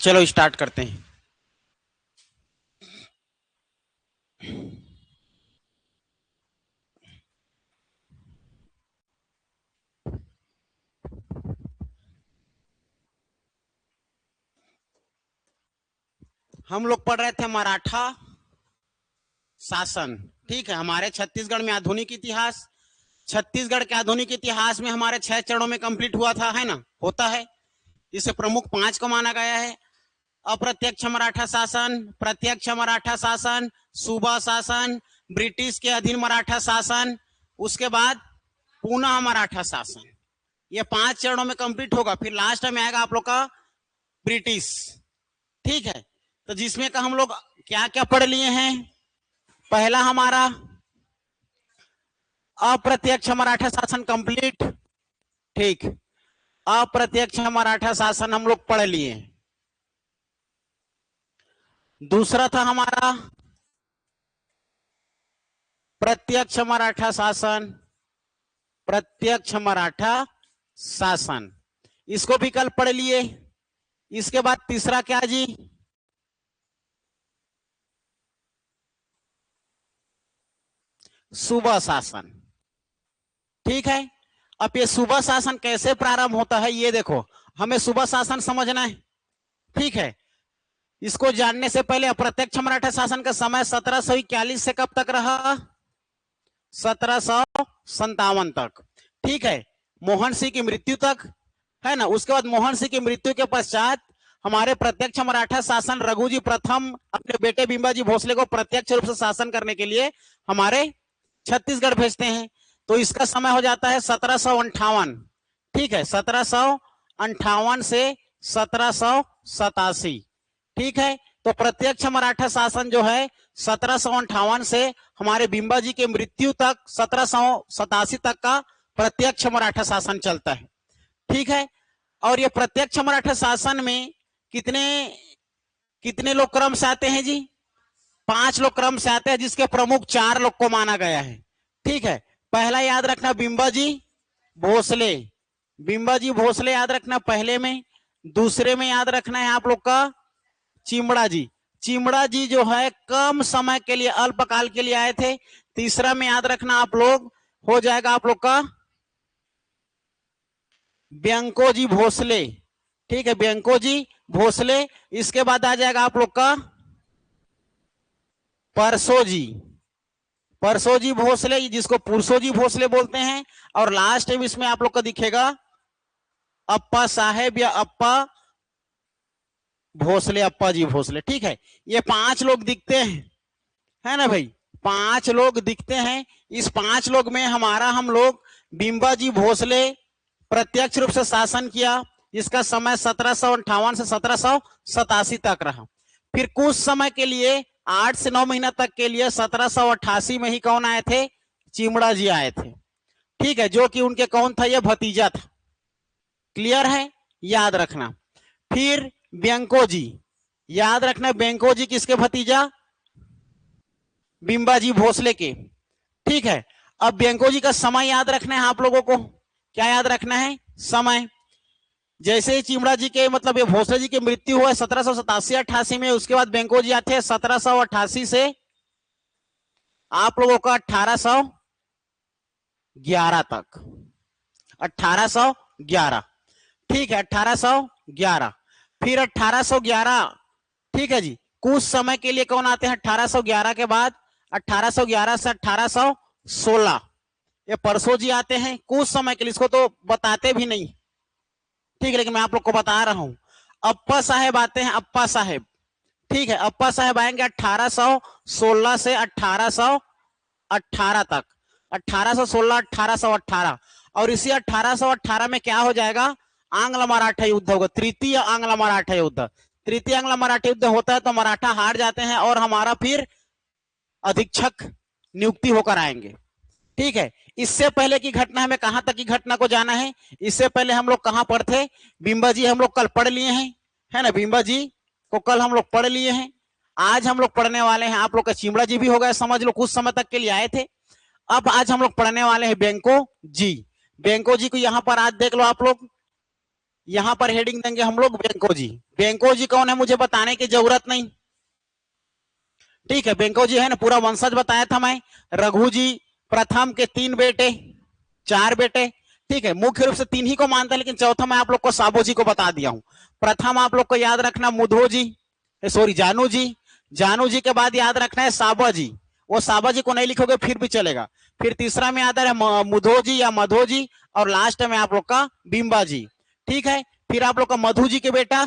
चलो स्टार्ट करते हैं। हम लोग पढ़ रहे थे मराठा शासन। ठीक है, हमारे छत्तीसगढ़ में आधुनिक इतिहास। छत्तीसगढ़ के आधुनिक इतिहास में हमारे 6 चरणों में कंप्लीट हुआ था, है ना, होता है। इसे प्रमुख 5 को माना गया है। अप्रत्यक्ष मराठा शासन, प्रत्यक्ष मराठा शासन, सूबा शासन, ब्रिटिश के अधीन मराठा शासन, उसके बाद पुनः मराठा शासन। ये 5 चरणों में कंप्लीट होगा। फिर लास्ट में आएगा आप लोग का ब्रिटिश। ठीक है, तो जिसमें का हम लोग क्या क्या पढ़ लिए हैं। पहला हमारा अप्रत्यक्ष मराठा शासन कंप्लीट। ठीक, अप्रत्यक्ष मराठा शासन हम लोग पढ़ लिए। दूसरा था हमारा प्रत्यक्ष मराठा शासन। प्रत्यक्ष मराठा शासन, इसको भी कल पढ़ लिए। इसके बाद तीसरा क्या जी, सूबा शासन। ठीक है, अब ये सूबा शासन कैसे प्रारंभ होता है ये देखो, हमें सूबा शासन समझना है। ठीक है, इसको जानने से पहले अप्रत्यक्ष मराठा शासन का समय 1741 से कब तक रहा, 1757 तक। ठीक है, मोहन सिंह की मृत्यु तक, है ना। उसके बाद मोहन सिंह की मृत्यु के पश्चात हमारे प्रत्यक्ष मराठा शासन रघुजी प्रथम अपने बेटे बिंबाजी भोसले को प्रत्यक्ष रूप से शासन करने के लिए हमारे छत्तीसगढ़ भेजते हैं। तो इसका समय हो जाता है 1758। ठीक है, 1758 से 1787। ठीक है, तो प्रत्यक्ष मराठा शासन जो है 1758 से हमारे बिंबाजी के मृत्यु तक 1787 तक का प्रत्यक्ष मराठा शासन चलता है। ठीक है, और ये प्रत्यक्ष मराठा शासन में कितने लोग क्रम से आते हैं जी, 5 लोग क्रम से आते हैं, जिसके प्रमुख 4 लोग को माना गया है। ठीक है, पहला याद रखना बिंबाजी भोसले। बिंबाजी भोसले याद रखना पहले में। दूसरे में याद रखना है आप लोग का चिमड़ा जी। चिमड़ा जी जो है कम समय के लिए, अल्पकाल के लिए आए थे। तीसरा में याद रखना आप लोग हो जाएगा आप लोग का ब्यंको जी भोसले। ठीक है, ब्यंको जी भोसले। इसके बाद आ जाएगा आप लोग का परसो जी। परसो जी भोसले, जिसको पुरसो जी भोसले बोलते हैं। और लास्ट में इसमें आप लोग का दिखेगा अप्पा साहेब या अप्पा भोसले, अप्पा जी भोसले। ठीक है, ये 5 लोग दिखते हैं, है ना भाई, 5 लोग दिखते हैं। इस 5 लोग में हम लोग बिंबाजी भोसले प्रत्यक्ष रूप से शासन किया, जिसका समय 1758 से 1787 तक रहा। फिर कुछ समय के लिए 8 से 9 महीना तक के लिए 1788 में ही कौन आए थे, चिमड़ा जी आए थे। ठीक है, जो कि उनके कौन था, ये भतीजा था। क्लियर है, याद रखना। फिर ब्यंको जी, याद रखना ब्यंको जी किसके भतीजा, बिंबाजी भोसले के। ठीक है, अब ब्यंको जी का समय याद रखना है आप लोगों को। क्या याद रखना है, समय। जैसे ही चिमड़ा जी के मतलब ये भोसले जी की मृत्यु हुआ 1787-88 में, उसके बाद ब्यंको जी आते हैं 1788 से आप लोगों का 1811 तक। 1811। ठीक है, 1811। फिर 1811, ठीक है जी, कुछ समय के लिए कौन आते हैं 1811 के बाद, 1811 से 1816 ये परसो जी आते हैं कुछ समय के लिए। इसको तो बताते भी नहीं, ठीक है, लेकिन मैं आप लोग को बता रहा हूं। अप्पा साहेब आते हैं, अप्पा साहेब। ठीक है, अप्पा साहेब आएंगे 1816 से 1818 तक। 1816 1818। और इसी 1818 में क्या हो जाएगा, आंग्ल मराठा युद्ध होगा, तृतीय आंग्ल मराठा युद्ध। तृतीय आंग्ल मराठा युद्ध होता है तो मराठा हार जाते हैं और हमारा फिर अधीक्षक नियुक्ति होकर आएंगे। ठीक है, इससे पहले की घटना, हमें कहां तक की घटना को जाना है, इससे पहले हम लोग कहां पर थे, बिंबाजी हम लोग कल पढ़ लिए हैं, है ना, बिंबाजी को कल हम लोग पढ़ लिए हैं। आज हम लोग पढ़ने वाले हैं, आप लोग का चिमड़ा जी भी हो गया, समझ लो कुछ समय तक के लिए आए थे। अब आज हम लोग पढ़ने वाले हैं बैंको जी। बैंको जी को यहां पर आज देख लो आप लोग, यहां पर हेडिंग देंगे हम लोग बेंको जी। बेंको जी कौन है मुझे बताने की जरूरत नहीं, ठीक है। बेंको जी है ना, पूरा वंशज बताया था मैं। रघु जी प्रथम के 3 बेटे, 4 बेटे, ठीक है। मुख्य रूप से 3 ही को मानता है, लेकिन चौथा मैं आप लोग को साबो जी को बता दिया हूं। प्रथम आप लोग को याद रखना मुधो जी, सॉरी जानू जी। जानू जी के बाद याद रखना है साबा जी। वो साबा जी को नहीं लिखोगे फिर भी चलेगा। फिर तीसरा में आता है मुधो जी या मधो जी, और लास्ट में आप लोग का बिंबा जी, ठीक है। फिर आप लोग का मधु जी के बेटा,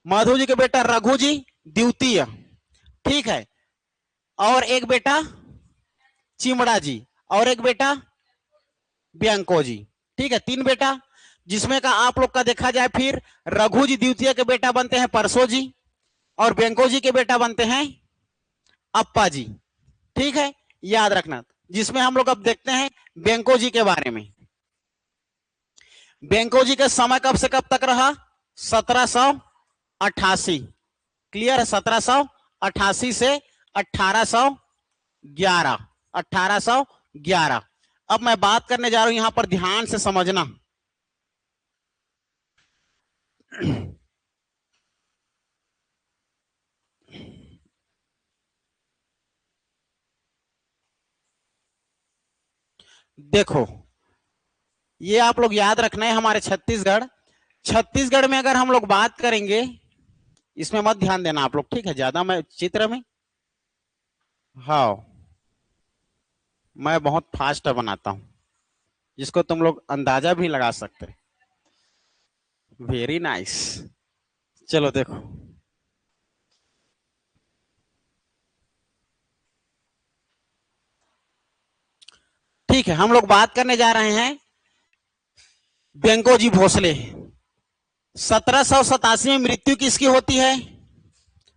मधु जी के बेटा रघु जी द्वितीय, ठीक है। और एक बेटा चिमड़ा जी, और एक बेटा ब्यांको जी, ठीक है। 3 बेटा, जिसमें का आप लोग का देखा जाए फिर रघु जी द्वितीय के बेटा बनते हैं परसो जी, और ब्यांको जी के बेटा बनते हैं अप्पा जी, ठीक है। याद रखना। जिसमें हम लोग अब देखते हैं ब्यांको जी के बारे में। ब्यांको जी का समय कब से कब तक रहा? 1788, क्लियर है। 1788 से 1811, 1811। अब मैं बात करने जा रहा हूं, यहां पर ध्यान से समझना। देखो, ये आप लोग याद रखना है, हमारे छत्तीसगढ़, छत्तीसगढ़ में अगर हम लोग बात करेंगे, इसमें मत ध्यान देना आप लोग, ठीक है, ज्यादा मैं चित्र में, हाँ मैं बहुत फास्ट बनाता हूं, जिसको तुम लोग अंदाजा भी लगा सकते। Very nice. चलो देखो, ठीक है। हम लोग बात करने जा रहे हैं बेंको जी भोसले। 1787 में मृत्यु किसकी होती है?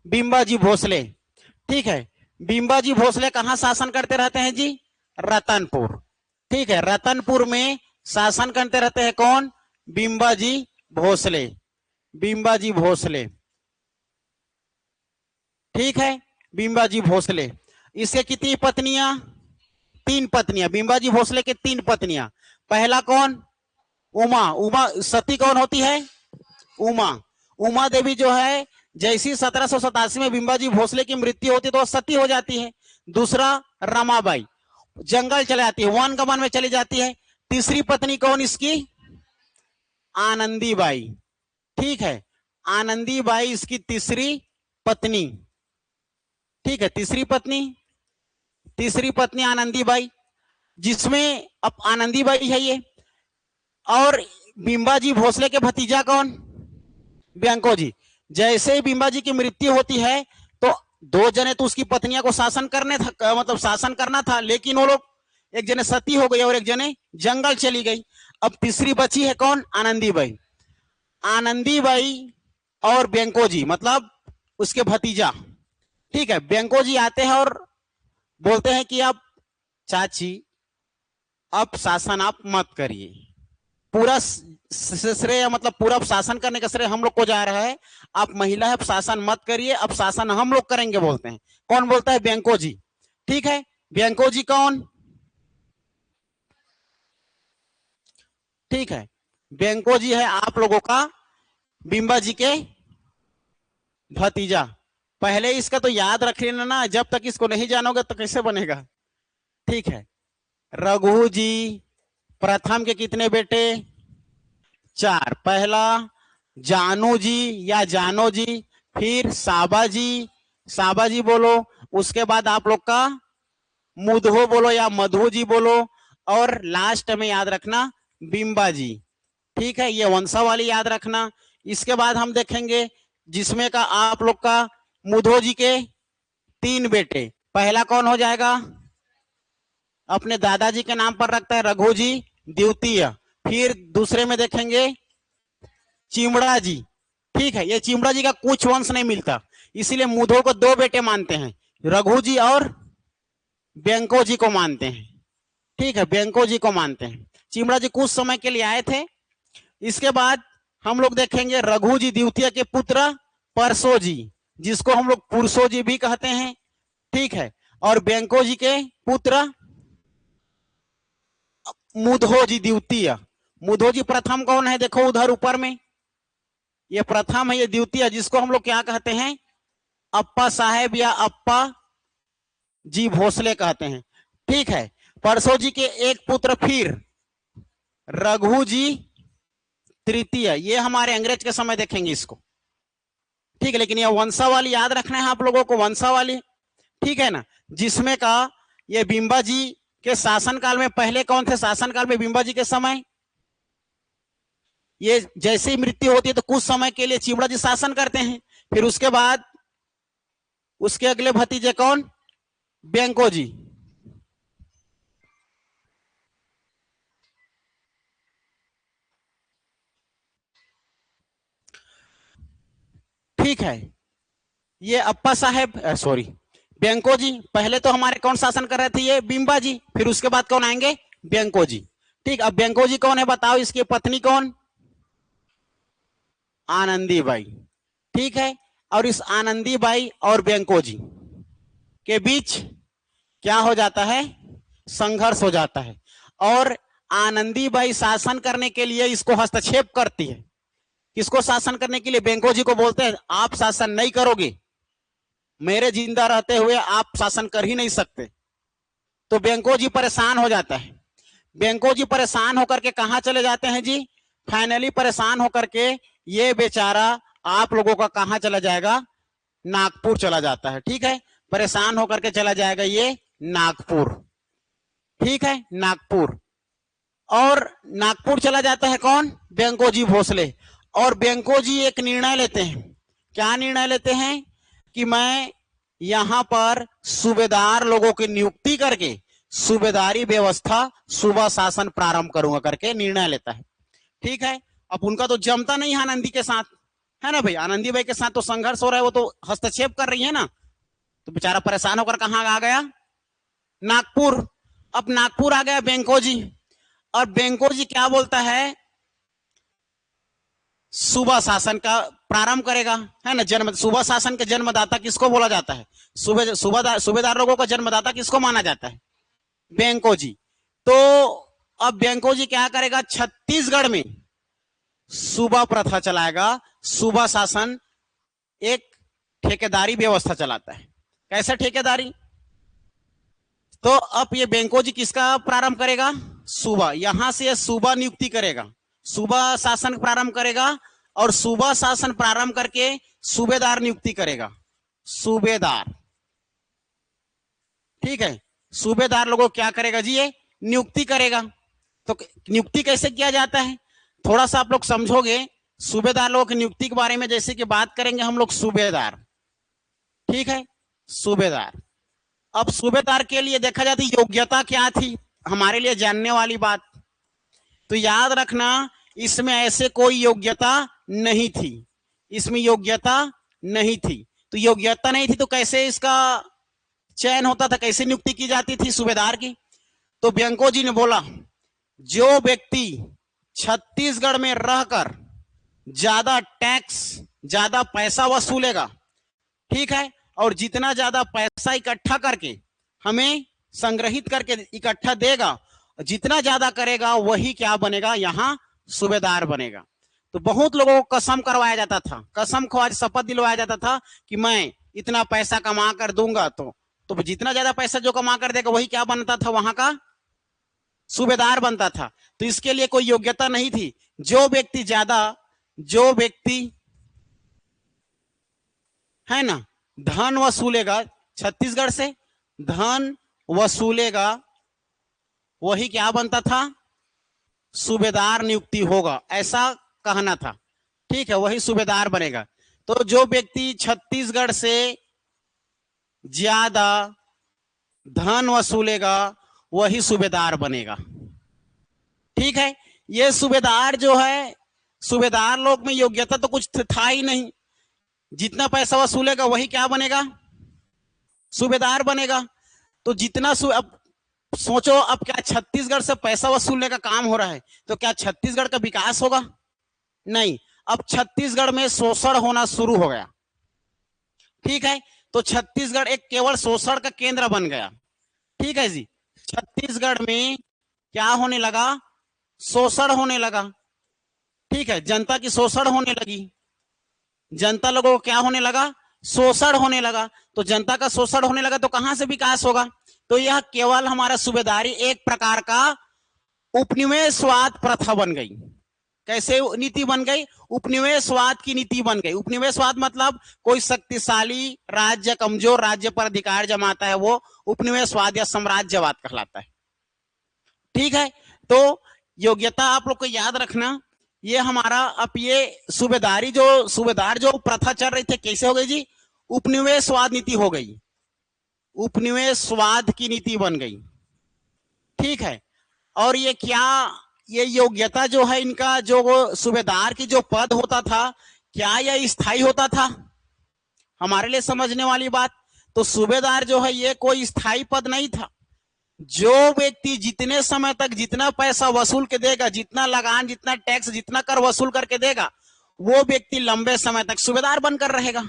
बिंबा जी भोसले, ठीक है। बिंबा जी भोसले कहां शासन करते रहते हैं जी? रतनपुर, ठीक है। रतनपुर में शासन करते रहते हैं कौन? बिंबा जी भोसले, बिंबा जी भोसले, ठीक है। बिंबा जी भोसले, इसके कितनी पत्नियां? 3 पत्नियां। बिंबा जी भोसले के 3 पत्नियां। पहला कौन? उमा। उमा सती कौन होती है? उमा। उमा देवी जो है, जैसी 1787 में बिंबा जी भोसले की मृत्यु होती तो सती हो जाती है। दूसरा रमाबाई, जंगल चले जाती है, वन गमन में चली जाती है। तीसरी पत्नी कौन इसकी? आनंदीबाई, ठीक है। आनंदीबाई इसकी तीसरी पत्नी, ठीक है। तीसरी पत्नी, तीसरी पत्नी आनंदीबाई, जिसमें अब आनंदीबाई है ये। और बिंबा जी भोसले के भतीजा कौन? ब्यांको जी। जैसे ही बिंबा जी की मृत्यु होती है तो 2 जने तो उसकी पत्नियों को शासन करने था, मतलब शासन करना था, लेकिन वो लोग, एक जने सती हो गई और एक जने जंगल चली गई। अब तीसरी बची है कौन? आनंदीबाई। आनंदीबाई और ब्यांको जी, मतलब उसके भतीजा, ठीक है। ब्यांको जी आते हैं और बोलते हैं कि अब चाची, अब शासन आप मत करिए, पूरा श्रेय, मतलब पूरा शासन करने का श्रेय हम लोग को जा रहा है, आप महिला है, अब शासन मत करिए, अब शासन हम लोग करेंगे, बोलते हैं। कौन बोलता है? ब्यांको जी, ठीक है। ब्यांको जी कौन? ठीक है, ब्यांको जी है आप लोगों का बिंबा जी के भतीजा। पहले इसका तो याद रख लेना ना, जब तक इसको नहीं जानोगे तो कैसे बनेगा, ठीक है। रघु जी प्रथम के कितने बेटे? 4। पहला जानू जी या जानो जी, फिर साबा जी, साबा जी बोलो। उसके बाद आप लोग का मुधो बोलो या मधु जी बोलो, और लास्ट में याद रखना बिंबा जी, ठीक है। ये वंशावली याद रखना। इसके बाद हम देखेंगे जिसमें का आप लोग का मुधो जी के 3 बेटे। पहला कौन हो जाएगा? अपने दादाजी के नाम पर रखता है रघु जी द्वितीय। फिर दूसरे में देखेंगे चिमड़ा जी, ठीक है। ये चिमड़ा जी का कुछ वंश नहीं मिलता, इसीलिए मुधो को 2 बेटे मानते हैं, रघु जी और ब्यांको जी को मानते हैं, ठीक है। ब्यांको जी को मानते हैं। चिमड़ा जी कुछ समय के लिए आए थे। इसके बाद हम लोग देखेंगे रघु जी द्वितीय के पुत्र परसो जी, जिसको हम लोग पुरसो जी भी कहते हैं, ठीक है। और ब्यांको जी के पुत्र मुधो जी द्वितीय। मुधोजी प्रथम कौन है? देखो उधर ऊपर में, ये प्रथम है, ये द्वितीय, जिसको हम लोग क्या कहते हैं? अप्पा साहेब या अप्पा जी भोसले कहते हैं। ठीक है। परसों जी के एक पुत्र फिर रघु जी तृतीय, ये हमारे अंग्रेज के समय देखेंगे इसको। ठीक है, लेकिन ये वंशावली याद रखना है आप लोगों को, वंशावली। ठीक है ना, जिसमें का ये बिंबा जी के शासनकाल में पहले कौन थे? शासनकाल में बिंबा जी के समय ये जैसे ही मृत्यु होती है तो कुछ समय के लिए चिवड़ा जी शासन करते हैं, फिर उसके बाद उसके अगले भतीजे कौन? बेंको जी। ठीक है, ये अप्पा साहेब सॉरी बेंको जी, पहले तो हमारे कौन शासन कर रहे थे? ये बिंबा जी, फिर उसके बाद कौन आएंगे? बेंको जी। ठीक, अब बेंको जी कौन है बताओ? इसकी पत्नी कौन? आनंदी बाई। ठीक है, और इस आनंदी बाई और बेंको जी के बीच क्या हो जाता है? संघर्ष हो जाता है, और आनंदी बाई शासन करने के लिए इसको हस्तक्षेप करती है। किसको शासन करने के लिए? बेंको जी को बोलते हैं आप शासन नहीं करोगे, मेरे जिंदा रहते हुए आप शासन कर ही नहीं सकते। तो बेंको जी परेशान हो जाता है। बेंको जी परेशान होकर के कहां चले जाते हैं जी? फाइनली परेशान होकर के ये बेचारा आप लोगों का कहां चला जाएगा? नागपुर चला जाता है। ठीक है, परेशान होकर के चला जाएगा ये नागपुर। ठीक है, नागपुर। और नागपुर चला जाता है कौन? बेंको जी भोसले। और बेंको जी एक निर्णय लेते हैं। क्या निर्णय लेते हैं? कि मैं यहां पर सूबेदार लोगों की नियुक्ति करके सूबेदारी व्यवस्था, सूबा शासन प्रारंभ करूंगा करके निर्णय लेता है। ठीक है, अब उनका तो जमता नहीं है आनंदी के साथ, है ना भाई? आनंदी भाई के साथ तो संघर्ष हो रहा है, वो तो हस्तक्षेप कर रही है ना, तो बेचारा परेशान होकर कहां आ गया? नागपुर। अब नागपुर आ गया बेंको जी, और बेंको जी क्या बोलता है? सूबा शासन का प्रारंभ करेगा, है ना? जन्म, सूबा शासन के जन्मदाता किसको बोला जाता है? सूबेदार लोगों का जन्मदाता किसको माना जाता है? बेंको जी। तो अब बेंको जी क्या करेगा? छत्तीसगढ़ में सूबा प्रथा चलाएगा, सूबा शासन, एक ठेकेदारी व्यवस्था चलाता है। कैसे ठेकेदारी? तो अब ये बेंको जी किसका प्रारंभ करेगा? सूबा। यहां से सूबा नियुक्ति करेगा, सूबा शासन प्रारंभ करेगा, और सूबा शासन प्रारंभ करके सूबेदार नियुक्ति करेगा। सूबेदार। ठीक है, सूबेदार लोगों क्या करेगा जी? ये नियुक्ति करेगा। तो नियुक्ति कैसे किया जाता है थोड़ा सा आप लोग समझोगे। सूबेदार लोगों की नियुक्ति के बारे में जैसे कि बात करेंगे हम लोग सूबेदार। ठीक है, सूबेदार। अब सूबेदार के लिए देखा जाती योग्यता क्या थी, हमारे लिए जानने वाली बात। तो याद रखना, इसमें ऐसे कोई योग्यता नहीं थी, इसमें योग्यता नहीं थी। तो योग्यता नहीं थी तो कैसे इसका चयन होता था, कैसे नियुक्ति की जाती थी सूबेदार की? तो बेंको जी ने बोला जो व्यक्ति छत्तीसगढ़ में रहकर ज्यादा टैक्स, ज्यादा पैसा वसूलेगा, ठीक है, और जितना ज्यादा पैसा इकट्ठा करके हमें संग्रहित करके इकट्ठा देगा, जितना ज्यादा करेगा वही क्या बनेगा? यहां सूबेदार बनेगा। तो बहुत लोगों को कसम करवाया जाता था, कसम ख्वाज शपथ दिलवाया जाता था कि मैं इतना पैसा कमा कर दूंगा। तो जितना ज्यादा पैसा जो कमा कर देगा वही क्या बनता था? वहां का सूबेदार बनता था। तो इसके लिए कोई योग्यता नहीं थी। जो व्यक्ति है ना धन वसूलेगा, छत्तीसगढ़ से धन वसूलेगा, वही क्या बनता था? सूबेदार नियुक्ति होगा, ऐसा कहना था। ठीक है, वही सूबेदार बनेगा। तो जो व्यक्ति छत्तीसगढ़ से ज्यादा धन वसूलेगा वही सूबेदार बनेगा। ठीक है, ये सूबेदार जो है, सूबेदार लोग में योग्यता तो कुछ था ही नहीं, जितना पैसा वसूलेगा वही क्या बनेगा? सूबेदार बनेगा। तो जितना अब सोचो, अब क्या छत्तीसगढ़ से पैसा वसूलने का काम हो रहा है, तो क्या छत्तीसगढ़ का विकास होगा? नहीं, अब छत्तीसगढ़ में शोषण होना शुरू हो गया। ठीक है, तो छत्तीसगढ़ एक केवल शोषण का केंद्र बन गया। ठीक है जी, छत्तीसगढ़ में क्या होने लगा? शोषण होने लगा। ठीक है, जनता की शोषण होने लगी, जनता लोगों को क्या होने लगा, शोषण होने लगा। तो जनता का शोषण होने लगा तो कहां से विकास होगा? तो यह केवल हमारा सूबेदारी एक प्रकार का उपनिवेशवाद प्रथा बन गई। कैसे नीति बन गई? उपनिवेशवाद की नीति बन गई। उपनिवेशवाद मतलब कोई शक्तिशाली राज्य कमजोर राज्य पर अधिकार जमाता है, वो उपनिवेशवाद या साम्राज्यवाद कहलाता है। ठीक है, तो योग्यता आप लोग को याद रखना, ये हमारा अब ये सूबेदार जो प्रथा चल रही थी कैसे हो गई जी? उपनिवेशवाद नीति हो गई, उपनिवेशवाद की नीति बन गई। ठीक है, और ये क्या, ये योग्यता जो है इनका, जो सूबेदार की जो पद होता था, क्या यह स्थायी होता था? हमारे लिए समझने वाली बात, तो सूबेदार जो है ये कोई स्थायी पद नहीं था। जो व्यक्ति जितने समय तक जितना पैसा वसूल के देगा, जितना लगान, जितना टैक्स, जितना कर वसूल करके देगा, वो व्यक्ति लंबे समय तक सूबेदार बनकर रहेगा,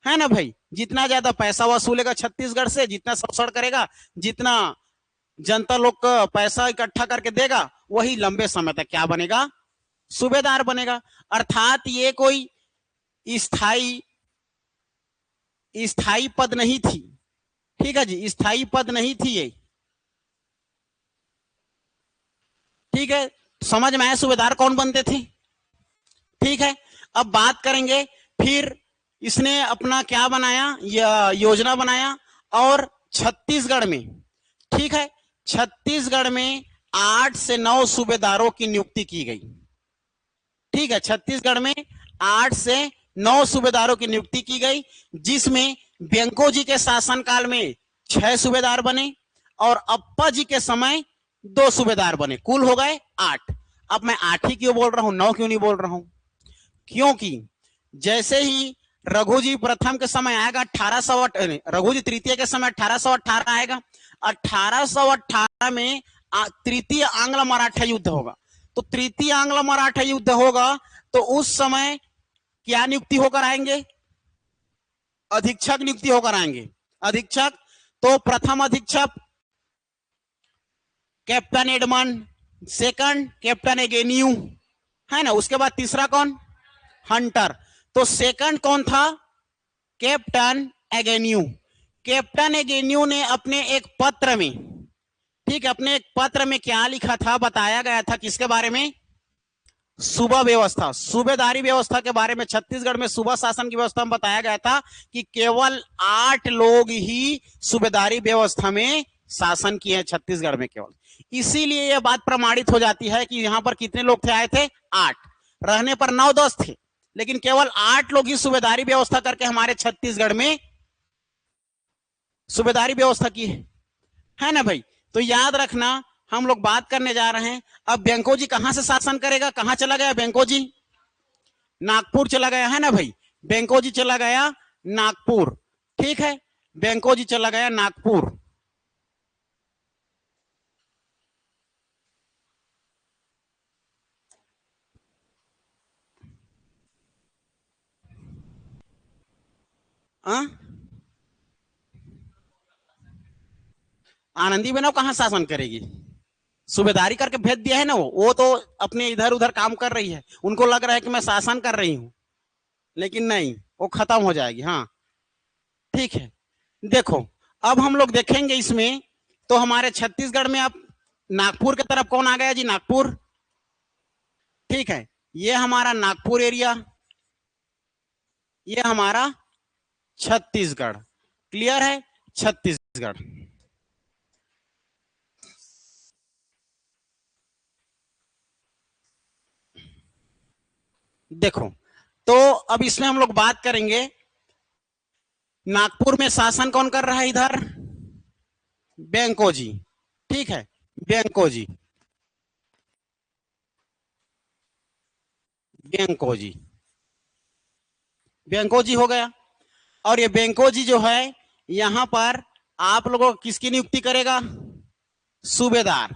है ना भाई? जितना ज्यादा पैसा वसूलेगा छत्तीसगढ़ से, जितना शोषण करेगा, जितना जनता लोग का पैसा इकट्ठा करके देगा, वही लंबे समय तक क्या बनेगा? सूबेदार बनेगा। अर्थात ये कोई स्थायी पद नहीं थी। ठीक है जी, स्थायी पद नहीं थी ये। ठीक है, समझ में आया सूबेदार कौन बनते थे? ठीक है, अब बात करेंगे फिर इसने अपना क्या बनाया, योजना बनाया, और छत्तीसगढ़ में, ठीक है, छत्तीसगढ़ में 8 से 9 सूबेदारों की नियुक्ति की गई। ठीक है, छत्तीसगढ़ में 8 से 9 सूबेदारों की नियुक्ति की गई, जिसमें बेंको जी के शासनकाल में 6 सूबेदार बने और अप्पा जी के समय 2 सूबेदार बने, कुल हो गए 8। अब मैं 8 ही क्यों बोल रहा हूं, 9 क्यों नहीं बोल रहा हूं? क्योंकि जैसे ही रघु जी प्रथम के समय आएगा 1800, रघु जी तृतीय के समय 1818 आएगा, 1818 में तृतीय आंग्ल मराठा युद्ध होगा। तो तृतीय आंग्ल मराठा युद्ध होगा तो उस समय क्या नियुक्ति होकर आएंगे? अधीक्षक नियुक्ति होकर आएंगे। अधीक्षक, तो प्रथम अधीक्षक captain Edmund, second captain Agnew, है ना? उसके बाद तीसरा कौन? हंटर। तो सेकंड कौन था? Captain Agnew. कैप्टन एगेन्यू ने अपने एक पत्र में, ठीक है, अपने एक पत्र में क्या लिखा था, बताया गया था किसके बारे में? सूबा व्यवस्था, सूबेदारी व्यवस्था के बारे में। छत्तीसगढ़ में सूबा शासन की व्यवस्था में बताया गया था कि केवल 8 लोग ही सूबेदारी व्यवस्था में शासन किए हैं छत्तीसगढ़ में केवल। इसीलिए यह बात प्रमाणित हो जाती है कि यहां पर कितने लोग थे, आए थे 8, रहने पर 9-10 थे, लेकिन केवल 8 लोग ही सूबेदारी व्यवस्था करके हमारे छत्तीसगढ़ में सूबेदारी व्यवस्था की है ना भाई? तो याद रखना, हम लोग बात करने जा रहे हैं। अब बेंको जी कहां से शासन करेगा? कहां चला गया बेंको जी? नागपुर चला गया, है ना भाई? बेंको जी चला गया नागपुर। ठीक है, बेंको जी चला गया नागपुर। आनंदी बेनो कहां शासन करेगी? सूबेदारी करके भेज दिया है ना, वो तो अपने इधर उधर काम कर रही है, उनको लग रहा है कि मैं शासन कर रही हूं, लेकिन नहीं, वो खत्म हो जाएगी। हाँ, ठीक है। देखो, अब हम लोग देखेंगे इसमें, तो हमारे छत्तीसगढ़ में अब नागपुर की तरफ कौन आ गया जी? नागपुर। ठीक है, ये हमारा नागपुर एरिया, ये हमारा छत्तीसगढ़। क्लियर है? छत्तीसगढ़। देखो, तो अब इसमें हम लोग बात करेंगे, नागपुर में शासन कौन कर रहा है? इधर बेंको जी। ठीक है, बेंको जी, बेंको जी, बेंको जी हो गया। और ये बेंको जी जो है, यहां पर आप लोगों को किसकी नियुक्ति करेगा? सूबेदार।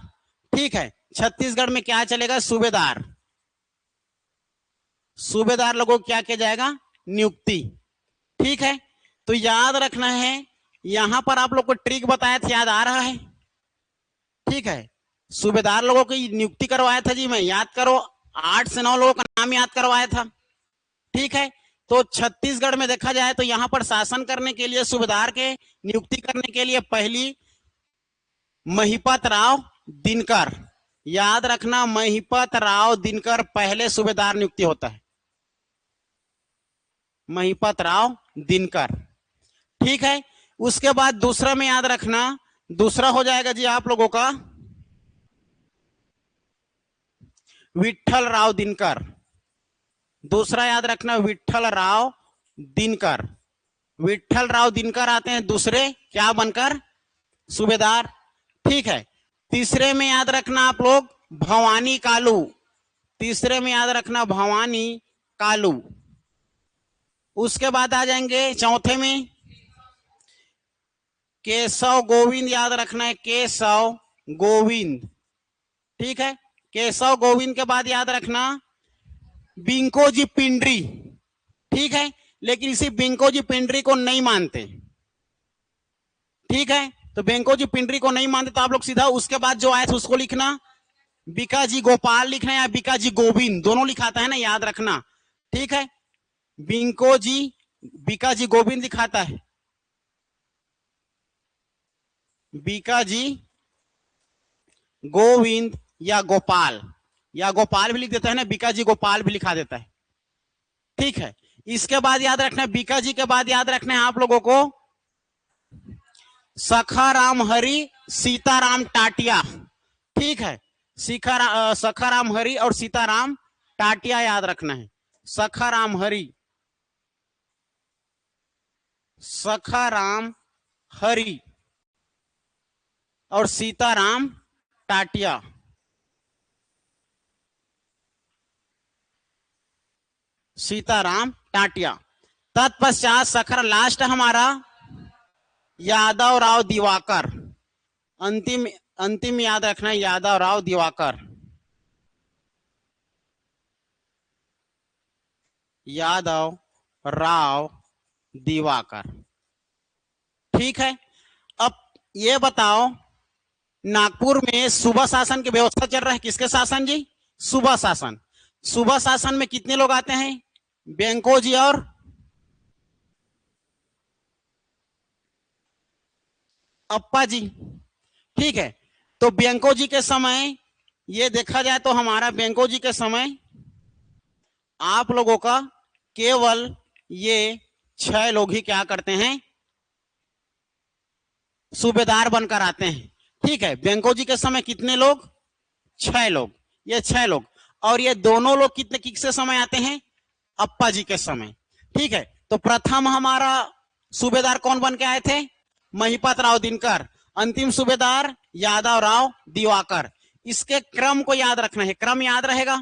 ठीक है, छत्तीसगढ़ में क्या चलेगा? सूबेदार। सूबेदार लोगों को क्या किया जाएगा? नियुक्ति। ठीक है, तो याद रखना है, यहां पर आप लोग को ट्रिक बताया था, याद आ रहा है? ठीक है, सूबेदार लोगों की नियुक्ति करवाया था जी मैं, याद करो 8 से 9 लोगों का नाम याद करवाया था। ठीक है, तो छत्तीसगढ़ में देखा जाए तो यहां पर शासन करने के लिए सूबेदार के नियुक्ति करने के लिए पहली महिपत राव दिनकर, याद रखना महिपत राव दिनकर पहले सूबेदार नियुक्ति होता है, महिपत राव दिनकर। ठीक है, उसके बाद दूसरा में याद रखना, दूसरा हो जाएगा जी आप लोगों का विठल राव दिनकर। दूसरा याद रखना विठल राव दिनकर। विठल राव दिनकर आते हैं दूसरे क्या बनकर, सूबेदार। ठीक है, तीसरे में याद रखना आप लोग भवानी कालू, तीसरे में याद रखना भवानी कालू। उसके बाद आ जाएंगे चौथे में केशव गोविंद, याद रखना है केशव गोविंद। ठीक है, केशव गोविंद के बाद याद रखना बिंकोजी पिंडरी। ठीक है, लेकिन इसी बिंकोजी पिंडरी को नहीं मानते। ठीक है, तो बिंकोजी पिंडरी को नहीं मानते तो आप लोग सीधा उसके बाद जो आया था उसको लिखना, बिकाजी गोपाल लिखना या बिकाजी गोविंद, दोनों लिखाता है ना, याद रखना। ठीक है, बिंकोजी बिकाजी गोविंद लिखाता है, बिकाजी गोविंद या गोपाल भी लिख देता है ना, बिकाजी गोपाल भी लिखा देता है। ठीक है, इसके बाद याद रखना बिकाजी के बाद याद रखना है आप लोगों को सखाराम हरि सीताराम टाटिया। ठीक है, सखाराम हरि और सीताराम टाटिया याद रखना है। सखाराम हरि और सीताराम टाटिया। तत्पश्चात सखर लास्ट हमारा यादव राव दिवाकर। अंतिम याद रखना यादव राव दिवाकर। यादव राव दिवाकर। ठीक है, अब ये बताओ नागपुर में सूबा शासन की व्यवस्था चल रहा है, किसके शासन जी, सूबा शासन। सूबा शासन में कितने लोग आते हैं, बेंकोजी और अप्पा जी। ठीक है, तो बेंकोजी के समय ये देखा जाए तो हमारा बेंकोजी के समय आप लोगों का केवल ये 6 लोग ही क्या करते हैं, सूबेदार बनकर आते हैं। ठीक है, बेंकोजी के समय कितने लोग, 6 लोग, ये 6 लोग। और ये दोनों लोग कितने किसके समय आते हैं, अप्पा जी के समय। ठीक है, तो प्रथम हमारा सूबेदार कौन बन के आए थे, महिपत राव दिनकर। अंतिम सूबेदार यादव राव दिवाकर। इसके क्रम को याद रखना है, क्रम याद रहेगा।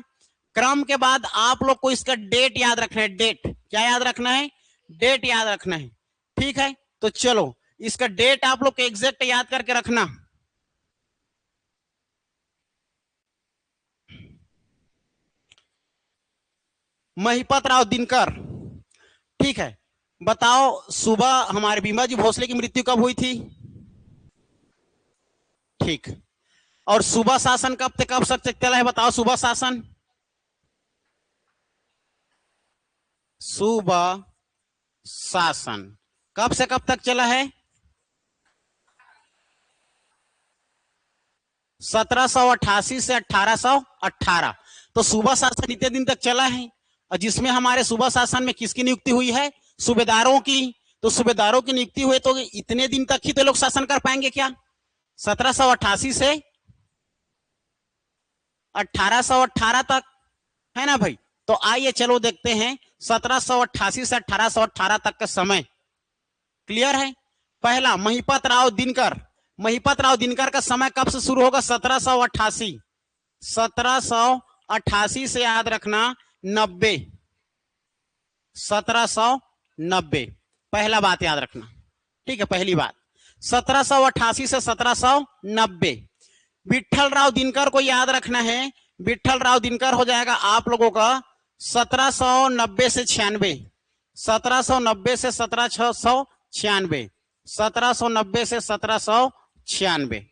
क्रम के बाद आप लोग को इसका डेट याद रखना है, डेट क्या याद रखना है, डेट याद रखना है। ठीक है, तो चलो इसका डेट आप लोग एग्जैक्ट याद करके रखना। महिपत राव दिनकर। ठीक है, बताओ सुबह हमारे भीमाजी भोसले की मृत्यु कब हुई थी, ठीक। और सूबा शासन कब से कब तक चला है, बताओ सूबा शासन। सूबा शासन कब से कब तक चला है, 1788 से 1818। तो सूबा शासन इतने दिन तक चला है, और जिसमें हमारे सूबा शासन में किसकी नियुक्ति हुई है, सूबेदारों की। तो सूबेदारों की नियुक्ति हुई तो इतने दिन तक ही तो लोग शासन कर पाएंगे क्या, 1788 से 1818 तक, है ना भाई। तो आइए चलो देखते हैं 1788 से 1818 तक का समय क्लियर है। पहला महिपत राव दिनकर। महिपत राव दिनकर का समय कब से शुरू होगा, 1788। 1788 से याद रखना 90, 1790। पहला बात याद रखना, ठीक है, पहली बात 1788 से 1790। विठल राव दिनकर को याद रखना है, विठल राव दिनकर हो जाएगा आप लोगों का 1790 से 96, 1790 से 1796, 1790 से 1796।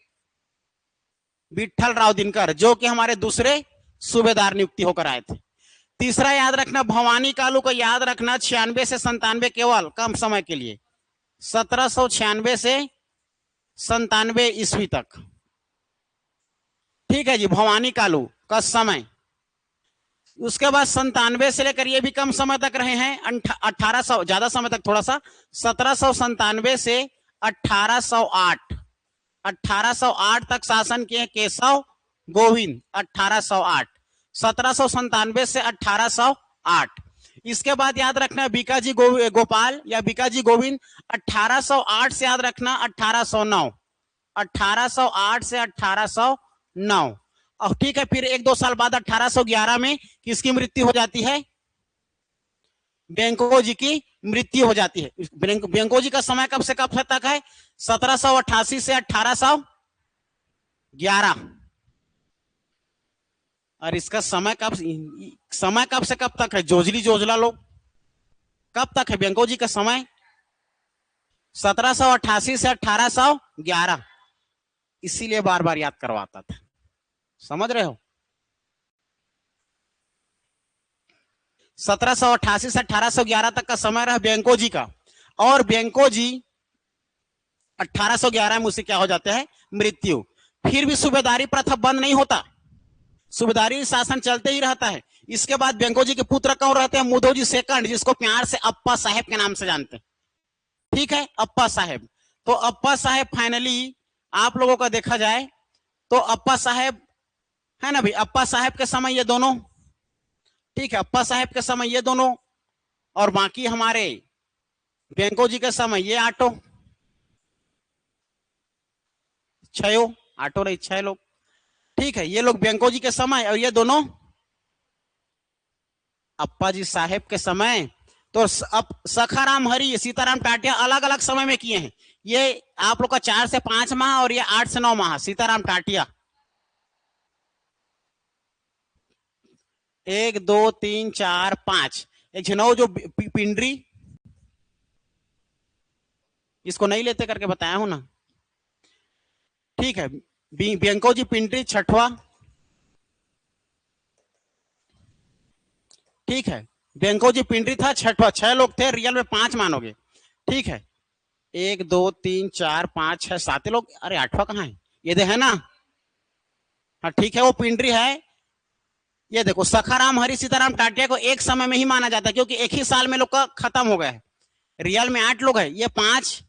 विठल राव दिनकर, जो कि हमारे दूसरे सूबेदार नियुक्ति होकर आए थे। तीसरा याद रखना, भवानी कालू को याद रखना 96 से 97 केवल कम समय के लिए, 1796 से 97 ईस्वी तक। ठीक है जी, भवानी कालू का समय। उसके बाद 97 से लेकर ये भी कम समय तक रहे हैं, 1800 ज्यादा समय तक थोड़ा सा, 1797 से 1808 तक शासन किए केशव गोविंद, 1808, 1797 से 1808। इसके बाद याद रखना बीकाजी गोपाल या बीकाजी गोविंद, 1808 से याद रखना 1809, 1808 से 1809। और ठीक है, फिर 1-2 साल बाद 1811 में किसकी मृत्यु हो जाती है? बेंको की मृत्यु हो जाती है। बेंको का समय कब से कब तक है? 1788 से 1811। और इसका समय कब से कब तक है? जोजला लोग कब तक है बेंको जी का समय? 1788 से 1811। इसीलिए बार बार याद करवाता था, समझ रहे हो? 1788 से 1811 तक का समय रहा बेंको जी का। और बेंको जी 1811 में उसे क्या हो जाते हैं? मृत्यु। फिर भी सूबेदारी प्रथा बंद नहीं होता, सूबेदारी शासन चलते ही रहता है। इसके बाद बेंको जी के पुत्र कौन रहते हैं? मुदोजी सेकंड, जिसको प्यार से अप्पा साहेब के नाम से जानते हैं। ठीक है, अप्पा साहेब। तो अप्पा साहेब फाइनली आप लोगों का देखा जाए तो अप्पा साहेब है ना भाई, अप्पा साहेब के समय ये दोनों, ठीक है, अप्पा साहेब के समय ये दोनों, और बाकी हमारे बेंको जी के समय ये आटो रही 6 लोग। ठीक है, ये लोग बेंको जी के समय, और ये दोनों अप्पा जी साहेब के समय। तो अब सखाराम हरि, सीताराम टाटिया अलग अलग समय में किए हैं। ये आप लोग का 4 से 5 माह और ये 8 से 9 माह। सीताराम टाटिया 1 2 3 4 5। एक झनौ जो पिंडरी, इसको नहीं लेते करके बताया हूं ना। ठीक है, बेंको जी पिंडरी 6वां। ठीक है, बेंको जी पिंडरी था 6वां। 6 लोग थे, रियल में 5 मानोगे। ठीक है, 1 2 3 4 5 6 7 लोग। अरे 8वां कहाँ है? ये दे है ना। हाँ ठीक है, वो पिंडरी है। ये देखो, सखाराम हरि सीताराम टाटिया को एक समय में ही माना जाता है, क्योंकि एक ही साल में लोग का खत्म हो गया है। रियल में 8 लोग है, ये 5।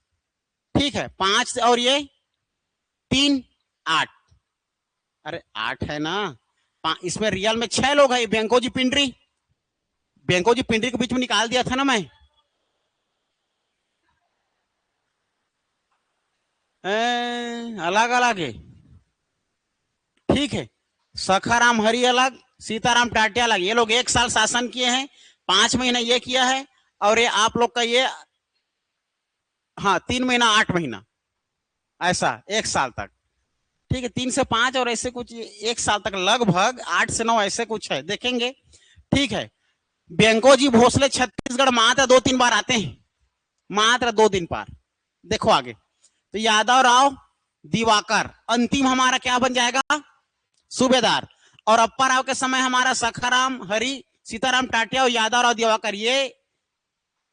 ठीक है, 5 और ये 3 8। अरे 8 है ना, इसमें रियल में 6 लोग है। बेंको जी पिंडरी को बीच में निकाल दिया था ना मैं। अलग अलग है। ठीक है, सखाराम हरि अलग, सीताराम टाटिया अलग। ये लोग 1 साल शासन किए हैं, 5 महीना ये किया है, और ये आप लोग का ये, हाँ 3 महीना 8 महीना, ऐसा 1 साल तक। ठीक है, 3 से 5 और ऐसे कुछ 1 साल तक, लगभग 8 से 9 ऐसे कुछ है, देखेंगे। ठीक है, बेंको जी भोसले छत्तीसगढ़ मात्र 2-3 बार आते हैं, मात्र 2 दिन बार। देखो आगे, तो यादव राव दिवाकर अंतिम हमारा क्या बन जाएगा? सूबेदार। और अप्पा राव के समय हमारा सखाराम हरि, सीताराम टाटिया और यादव राव दिवाकर, ये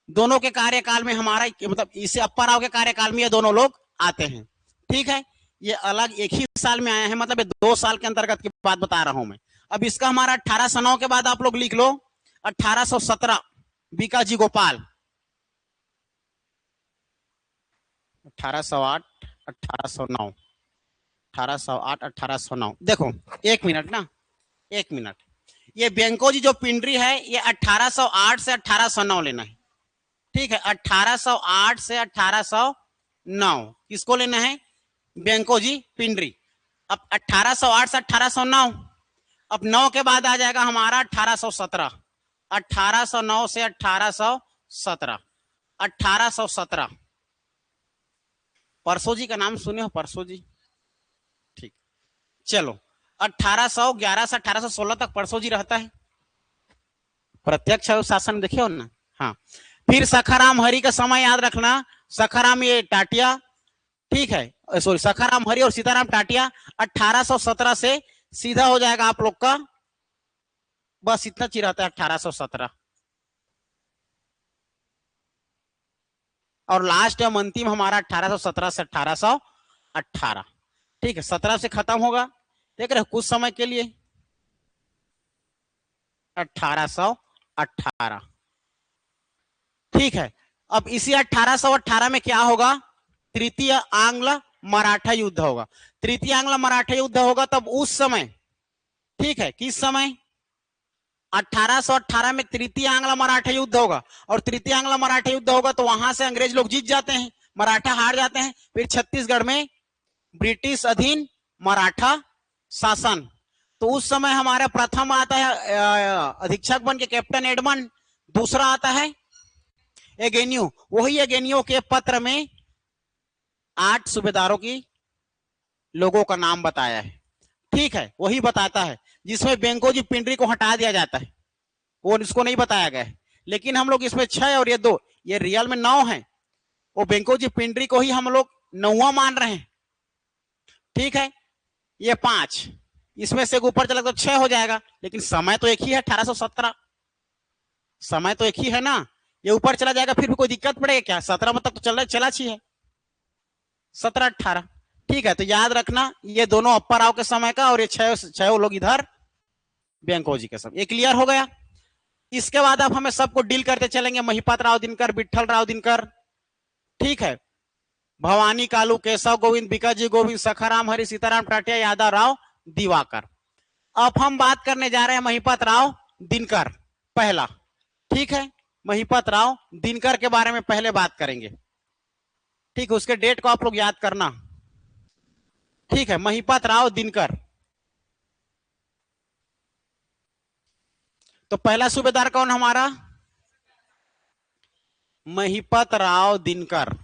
दोनों के कार्यकाल में हमारा, मतलब इसे अप्पा राव के कार्यकाल में ये दोनों लोग आते हैं। ठीक है, ये अलग एक ही साल में आए हैं, मतलब 2 साल के अंतर्गत की बात बता रहा हूं मैं। अब इसका हमारा 1809 के बाद आप लोग लिख लो 1817 बीकाजी गोपाल, 1808 1809, 1808 1809। देखो 1 मिनट ना, 1 मिनट। ये बेंको जी जो पिंडरी है, ये 1808 से 1809 लेना है। ठीक है, 1808 से 1809 किसको लेना है? बेंको जी पिंडरी। अब 1808 से 1809, अब 9 के बाद आ जाएगा हमारा 1817, 1809 से 1817, 1817। परसो जी का नाम सुने हो? परसो जी, ठीक। चलो 1811 से 1816 तक परसो जी रहता है, प्रत्यक्ष शासन देखे हो ना। हाँ, फिर सखाराम हरि का समय याद रखना, सखाराम ये टाटिया। ठीक है, सॉरी सखाराम हरि और सीताराम टाटिया 1817 से सीधा हो जाएगा आप लोग का, बस इतना चीज रहता है 1817, और लास्ट एवं अंतिम हमारा 1817 से 1818। ठीक है, 17 से खत्म होगा, देख रहे कुछ समय के लिए 1818। ठीक है, अब इसी 1818 में क्या होगा, तृतीय आंग्ल मराठा युद्ध होगा। तृतीय आंग्ल मराठा युद्ध होगा तब उस समय, ठीक है, किस समय, 1818 में तृतीय आंग्ल मराठा युद्ध होगा, और तृतीय आंग्ल मराठा युद्ध होगा तो वहां से अंग्रेज लोग जीत जाते हैं, मराठा हार जाते हैं। फिर छत्तीसगढ़ में ब्रिटिश अधीन मराठा शासन। तो उस समय हमारा प्रथम आता है अधीक्षक बन के कैप्टन एडमंड, दूसरा आता है एगेन्यू। वही एगेन्यू के पत्र में 8 सूबेदारों की लोगों का नाम बताया है। ठीक है, वही बताता है जिसमें बेंकोजी पिंडरी को हटा दिया जाता है, वो इसको नहीं बताया गया है। लेकिन हम लोग इसमें 6 और ये 2, ये रियल में 9 है, वो बेंकोजी पिंडरी को ही हम लोग 9वां मान रहे हैं। ठीक है, ये 5, इसमें से ऊपर चला तो 6 हो जाएगा, लेकिन समय तो एक ही है 1817, समय तो एक ही है ना, ये ऊपर चला जाएगा फिर भी कोई दिक्कत पड़ेगा क्या, 17 में तक तो चला छी है, 17-18। ठीक है, तो याद रखना ये दोनों अप्पर राव के समय का, और ये 6 लोग इधर बेंकोजी के समय। ये क्लियर हो गया। इसके बाद अब हमें सबको डील करते चलेंगे, महिपात राव दिनकर, विठल राव दिनकर, ठीक है, भवानी कालू, केशव गोविंद, बिकाजी गोविंद, सखाराम हरि, सीताराम टाटिया, यादव राव दिवाकर। अब हम बात करने जा रहे हैं महिपात राव दिनकर पहला। ठीक है, महिपात राव दिनकर के बारे में पहले बात करेंगे। ठीक है, उसके डेट को आप लोग याद करना। ठीक है, महिपात राव दिनकर, तो पहला सूबेदार कौन हमारा, महिपत राव दिनकर,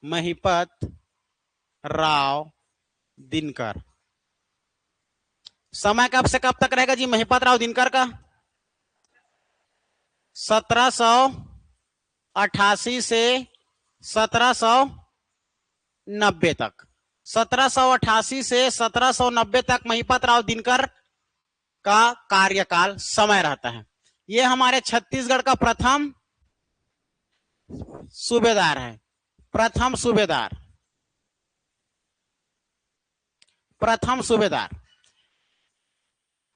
महिपत राव दिनकर। समय कब से कब तक रहेगा जी महिपत राव दिनकर का, 1788 से 1790 तक, 1788 से 1790 तक महिपत राव दिनकर का कार्यकाल समय रहता है। ये हमारे छत्तीसगढ़ का प्रथम सूबेदार है, प्रथम सूबेदार, प्रथम सूबेदार।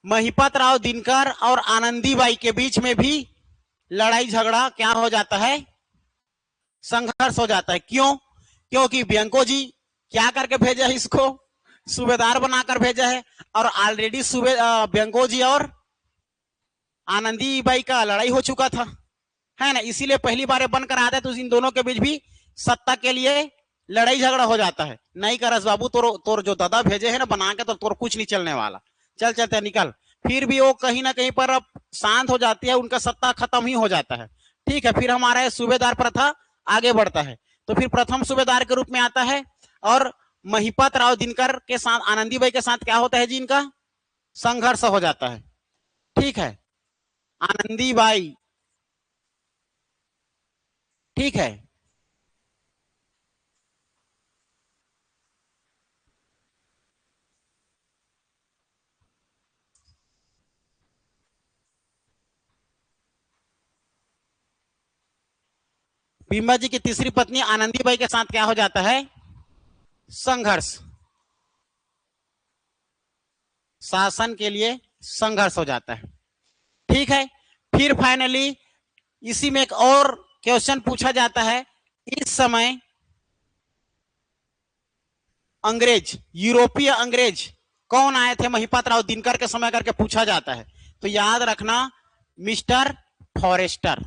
महिपत राव दिनकर और आनंदीबाई के बीच में भी लड़ाई झगड़ा क्या हो जाता है, संघर्ष हो जाता है। क्यों, क्योंकि बेंकोजी क्या करके भेजा है, इसको सूबेदार बनाकर भेजा है, और ऑलरेडी बेंकोजी और आनंदीबाई का लड़ाई हो चुका था, है ना, इसीलिए पहली बार बनकर आता है, तो इन दोनों के बीच भी सत्ता के लिए लड़ाई झगड़ा हो जाता है। नहीं करस बाबू, तोर जो दादा भेजे है ना बना के, तो तोर कुछ नहीं चलने वाला, चल चलते निकल। फिर भी वो कहीं ना कहीं पर अब शांत हो जाती है, उनका सत्ता खत्म ही हो जाता है। ठीक है, फिर हमारा सूबेदार प्रथा आगे बढ़ता है, तो फिर प्रथम सूबेदार के रूप में आता है, और महिपत राव दिनकर के साथ आनंदीबाई के साथ क्या होता है जी, इनका संघर्ष हो जाता है। ठीक है, आनंदीबाई, ठीक है, बिंबा जी की तीसरी पत्नी आनंदीबाई के साथ क्या हो जाता है, संघर्ष, शासन के लिए संघर्ष हो जाता है। ठीक है, फिर फाइनली इसी में एक और क्वेश्चन पूछा जाता है, इस समय अंग्रेज, यूरोपीय अंग्रेज कौन आए थे महिपत राव दिनकर के समय करके पूछा जाता है। तो याद रखना मिस्टर फॉरेस्टर,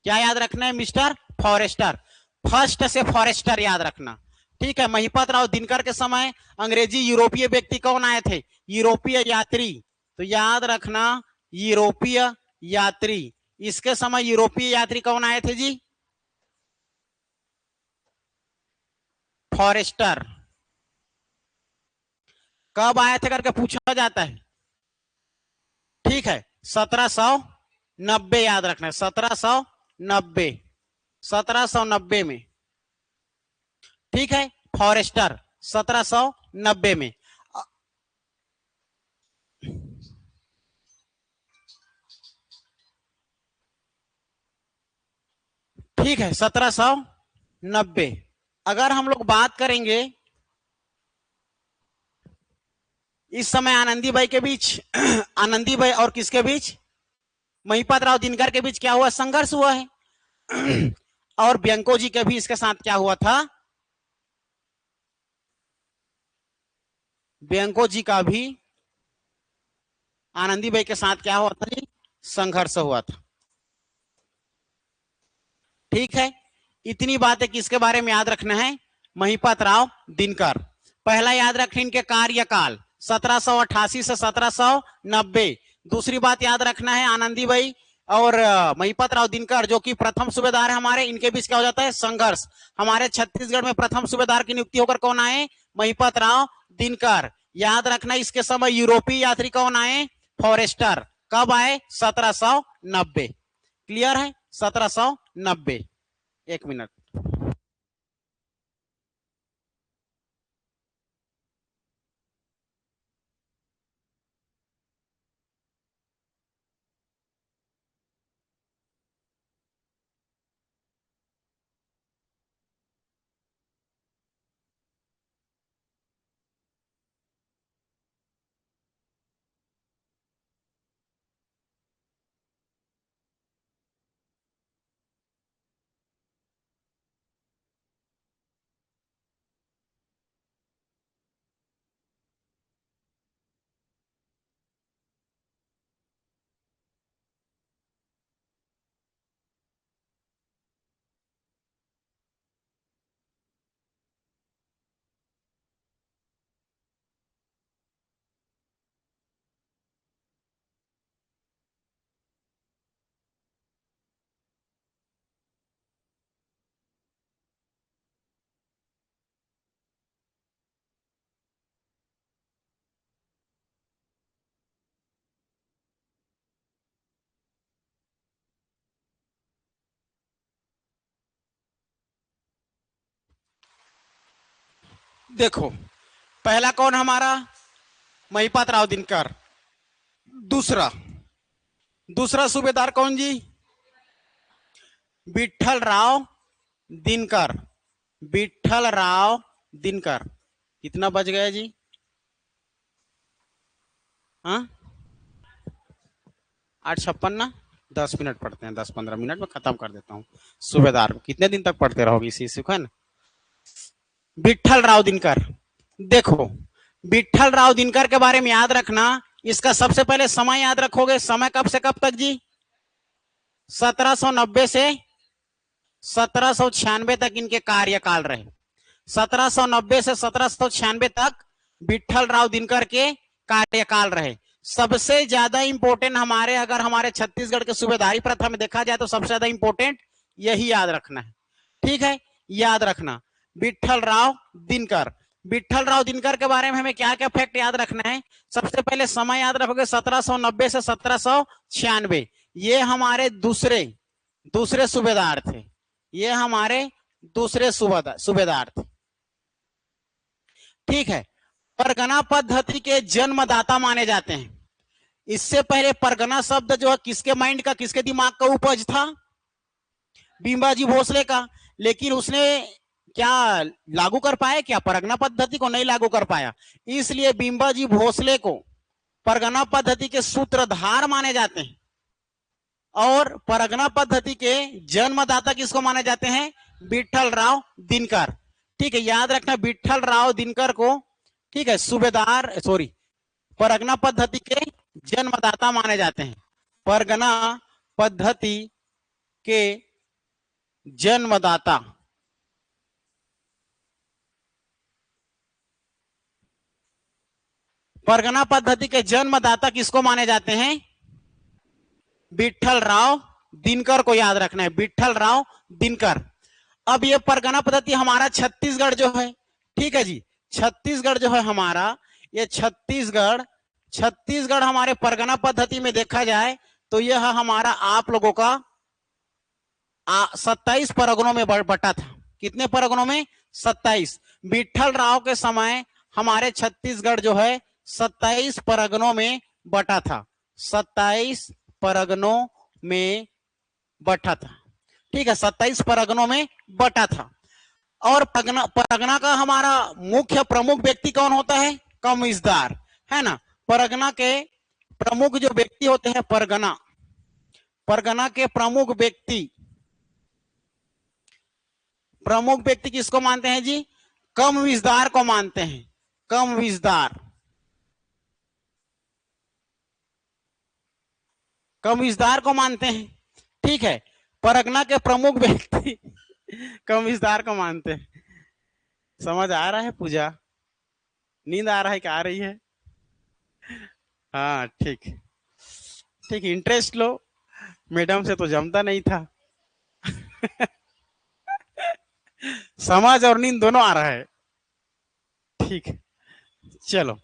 क्या याद रखना है, मिस्टर फॉरेस्टर, फर्स्ट से फॉरेस्टर याद रखना। ठीक है, महिपत राव दिनकर के समय अंग्रेजी यूरोपीय व्यक्ति कौन आए थे, यूरोपीय यात्री, तो याद रखना यूरोपीय यात्री। इसके समय यूरोपीय यात्री कौन आए थे जी, फॉरेस्टर। कब आए थे करके पूछा जाता है। ठीक है, 1790 याद रखना है, 1790 में। ठीक है, फॉरेस्टर 1790 में। ठीक है, 1790। अगर हम लोग बात करेंगे इस समय आनंदीबाई के बीच आनंदीबाई और किसके बीच, महिपात राव दिनकर के बीच क्या हुआ, संघर्ष हुआ है। और ब्यांको जी के भी इसके साथ क्या हुआ था, ब्यांको जी का भी आनंदीबाई के साथ क्या हुआ था जी, संघर्ष हुआ था। ठीक है, इतनी बातें किसके बारे में याद रखना है, महिपात राव दिनकर। पहला याद रखें इनके कार्यकाल 1788 से 1790। दूसरी बात याद रखना है आनंदीबाई और महिपात राव दिनकर जो कि प्रथम सूबेदार है हमारे, इनके बीच क्या हो जाता है, संघर्ष। हमारे छत्तीसगढ़ में प्रथम सूबेदार की नियुक्ति होकर कौन आए, महिपात राव दिनकर। याद रखना इसके समय यूरोपीय यात्री कौन आए, फॉरेस्टर। कब आए, 1790। क्लियर है, 1790। एक मिनट। देखो, पहला कौन हमारा, महिपात राव दिनकर। दूसरा दूसरा सूबेदार कौन जी, विठल राव दिनकर। विठल राव दिनकर। कितना बच गया जी, हाँ 8:56 ना, 10 मिनट पढ़ते हैं, 10-15 मिनट में खत्म कर देता हूँ। सूबेदार कितने दिन तक पढ़ते रहोगे इसी से, है ना। विठल राव दिनकर। देखो, विठल राव दिनकर के बारे में याद रखना, इसका सबसे पहले समय याद रखोगे। समय कब से कब तक जी, 1790 से 1796 तक इनके कार्यकाल रहे। 1790 से 1796 तक विठल राव दिनकर के कार्यकाल रहे। सबसे ज्यादा इंपोर्टेंट हमारे, अगर हमारे छत्तीसगढ़ के सूबेदारी प्रथा में देखा जाए तो सबसे ज्यादा इंपोर्टेंट यही याद रखना है। ठीक है, याद रखना विठल राव दिनकर। विठल राव दिनकर के बारे में हमें क्या क्या फैक्ट याद रखना है, सबसे पहले समय याद रखोगे 1790 से 1796। ये हमारे दूसरे सूबेदार थे, ये हमारे दूसरे सूबेदार थे। ठीक है, परगना पद्धति के जन्मदाता माने जाते हैं। इससे पहले परगना शब्द जो है किसके माइंड का, किसके दिमाग का उपज था, भीमबाजी भोसले का। लेकिन उसने क्या लागू कर पाया, क्या परगना पद्धति को नहीं लागू कर पाया, इसलिए भीमबाजी भोसले को परगना पद्धति के सूत्रधार माने जाते हैं। और परगना पद्धति के जन्मदाता किसको माने जाते हैं, विठल राव दिनकर। ठीक है, याद रखना विठल राव दिनकर को, ठीक है, सूबेदार परगना पद्धति के जन्मदाता माने जाते हैं। परगना पद्धति के जन्मदाता, परगना पद्धति के जन्मदाता किसको माने जाते हैं, विठल राव दिनकर को याद रखना है, विठल राव दिनकर। अब ये परगना पद्धति हमारा छत्तीसगढ़ जो है, ठीक है जी, छत्तीसगढ़ जो है हमारा, ये छत्तीसगढ़ हमारे परगना पद्धति में देखा जाए तो यह हमारा आप लोगों का 27 परगनों में बटा था। कितने परगनों में, 27। विट्ठल राव के समय हमारे छत्तीसगढ़ जो है 27 परगनों में बटा था, 27 परगनों में बटा था। ठीक है, 27 परगनों में बटा था। और परगना का हमारा मुख्य प्रमुख व्यक्ति कौन होता है? कमिश्नर, है ना। परगना के प्रमुख जो व्यक्ति होते हैं, परगना के प्रमुख व्यक्ति किसको मानते हैं जी? कमिश्नर को मानते हैं, कमिश्नर को मानते हैं। ठीक है, परगना के प्रमुख व्यक्ति कमिश्नर को मानते हैं। समझ आ रहा है पूजा? नींद आ रहा है क्या? आ रही है? हाँ ठीक, ठीक, इंटरेस्ट लो, मैडम से तो जमता नहीं था। समझ और नींद दोनों आ रहा है। ठीक है, चलो।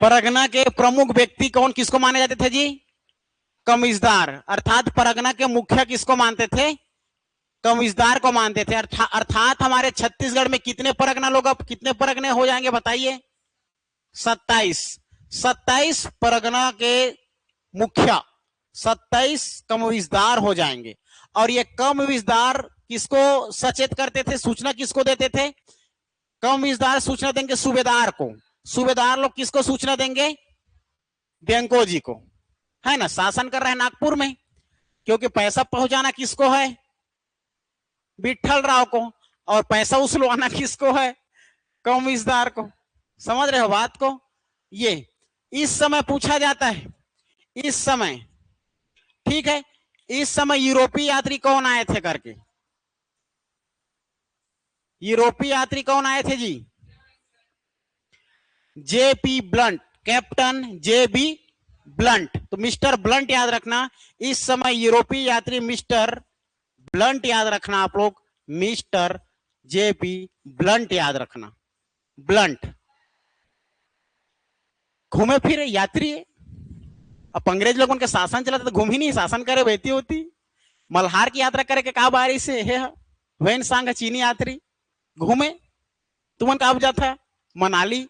परगना के प्रमुख व्यक्ति कौन किसको माने जाते थे जी? कमिश्नर। अर्थात परगना के मुखिया किसको मानते थे? कमिश्नर को मानते थे। अर्थात हमारे छत्तीसगढ़ में कितने परगना लोग, अब कितने परगने हो जाएंगे बताइए? 27। 27 परगना के मुखिया, 27 कमिश्नर हो जाएंगे। और ये कमिश्नर किसको सचेत करते थे, सूचना किसको देते थे? कमिश्नर सूचना देंगे सूबेदार को, सूबेदार लोग किसको सूचना देंगे? वेंको जी को, है ना। शासन कर रहे हैं नागपुर में, क्योंकि पैसा पहुंचाना किसको है? विट्ठल राव को। और पैसा उछलवाना किसको है? कमिश्नर को। समझ रहे हो बात को? ये इस समय पूछा जाता है, इस समय, ठीक है, इस समय यूरोपीय यात्री कौन आए थे करके? यूरोपीय यात्री कौन आए थे जी? जेपी ब्लंट, कैप्टन जेबी ब्लंट। तो मिस्टर ब्लंट याद रखना, इस समय यूरोपीय यात्री मिस्टर ब्लंट याद रखना आप लोग, मिस्टर जेपी ब्लंट याद रखना। ब्लंट घूमे फिरे यात्री है। अब अंग्रेज लोग उनके शासन चला तो घूम ही नहीं, शासन करे वैती होती। मल्हार की यात्रा करे के का बारी से है, वैन सांग चीनी यात्री घूमे, तुमन का जाता मनाली।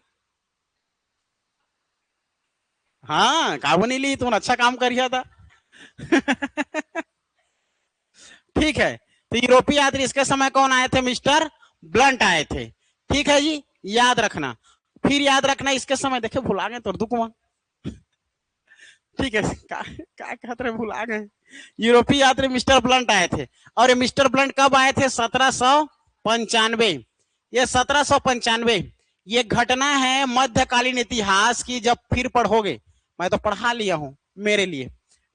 हाँ, काबू नहीं ली, तुम अच्छा काम करिया था। ठीक है, तो यूरोपीय यात्री इसके समय कौन आए थे? मिस्टर ब्लंट आए थे। ठीक है जी, याद रखना। फिर याद रखना इसके समय, देखे भुला गए तो दुकुमा। ठीक है, क्या कहते रहे, भुला गए। यूरोपीय यात्री मिस्टर ब्लंट आए थे। और ये मिस्टर ब्लंट कब आए थे? 1795। ये 1795 ये घटना है मध्यकालीन इतिहास की, जब फिर पढ़ोगे, मैं तो पढ़ा लिया हूं मेरे लिए।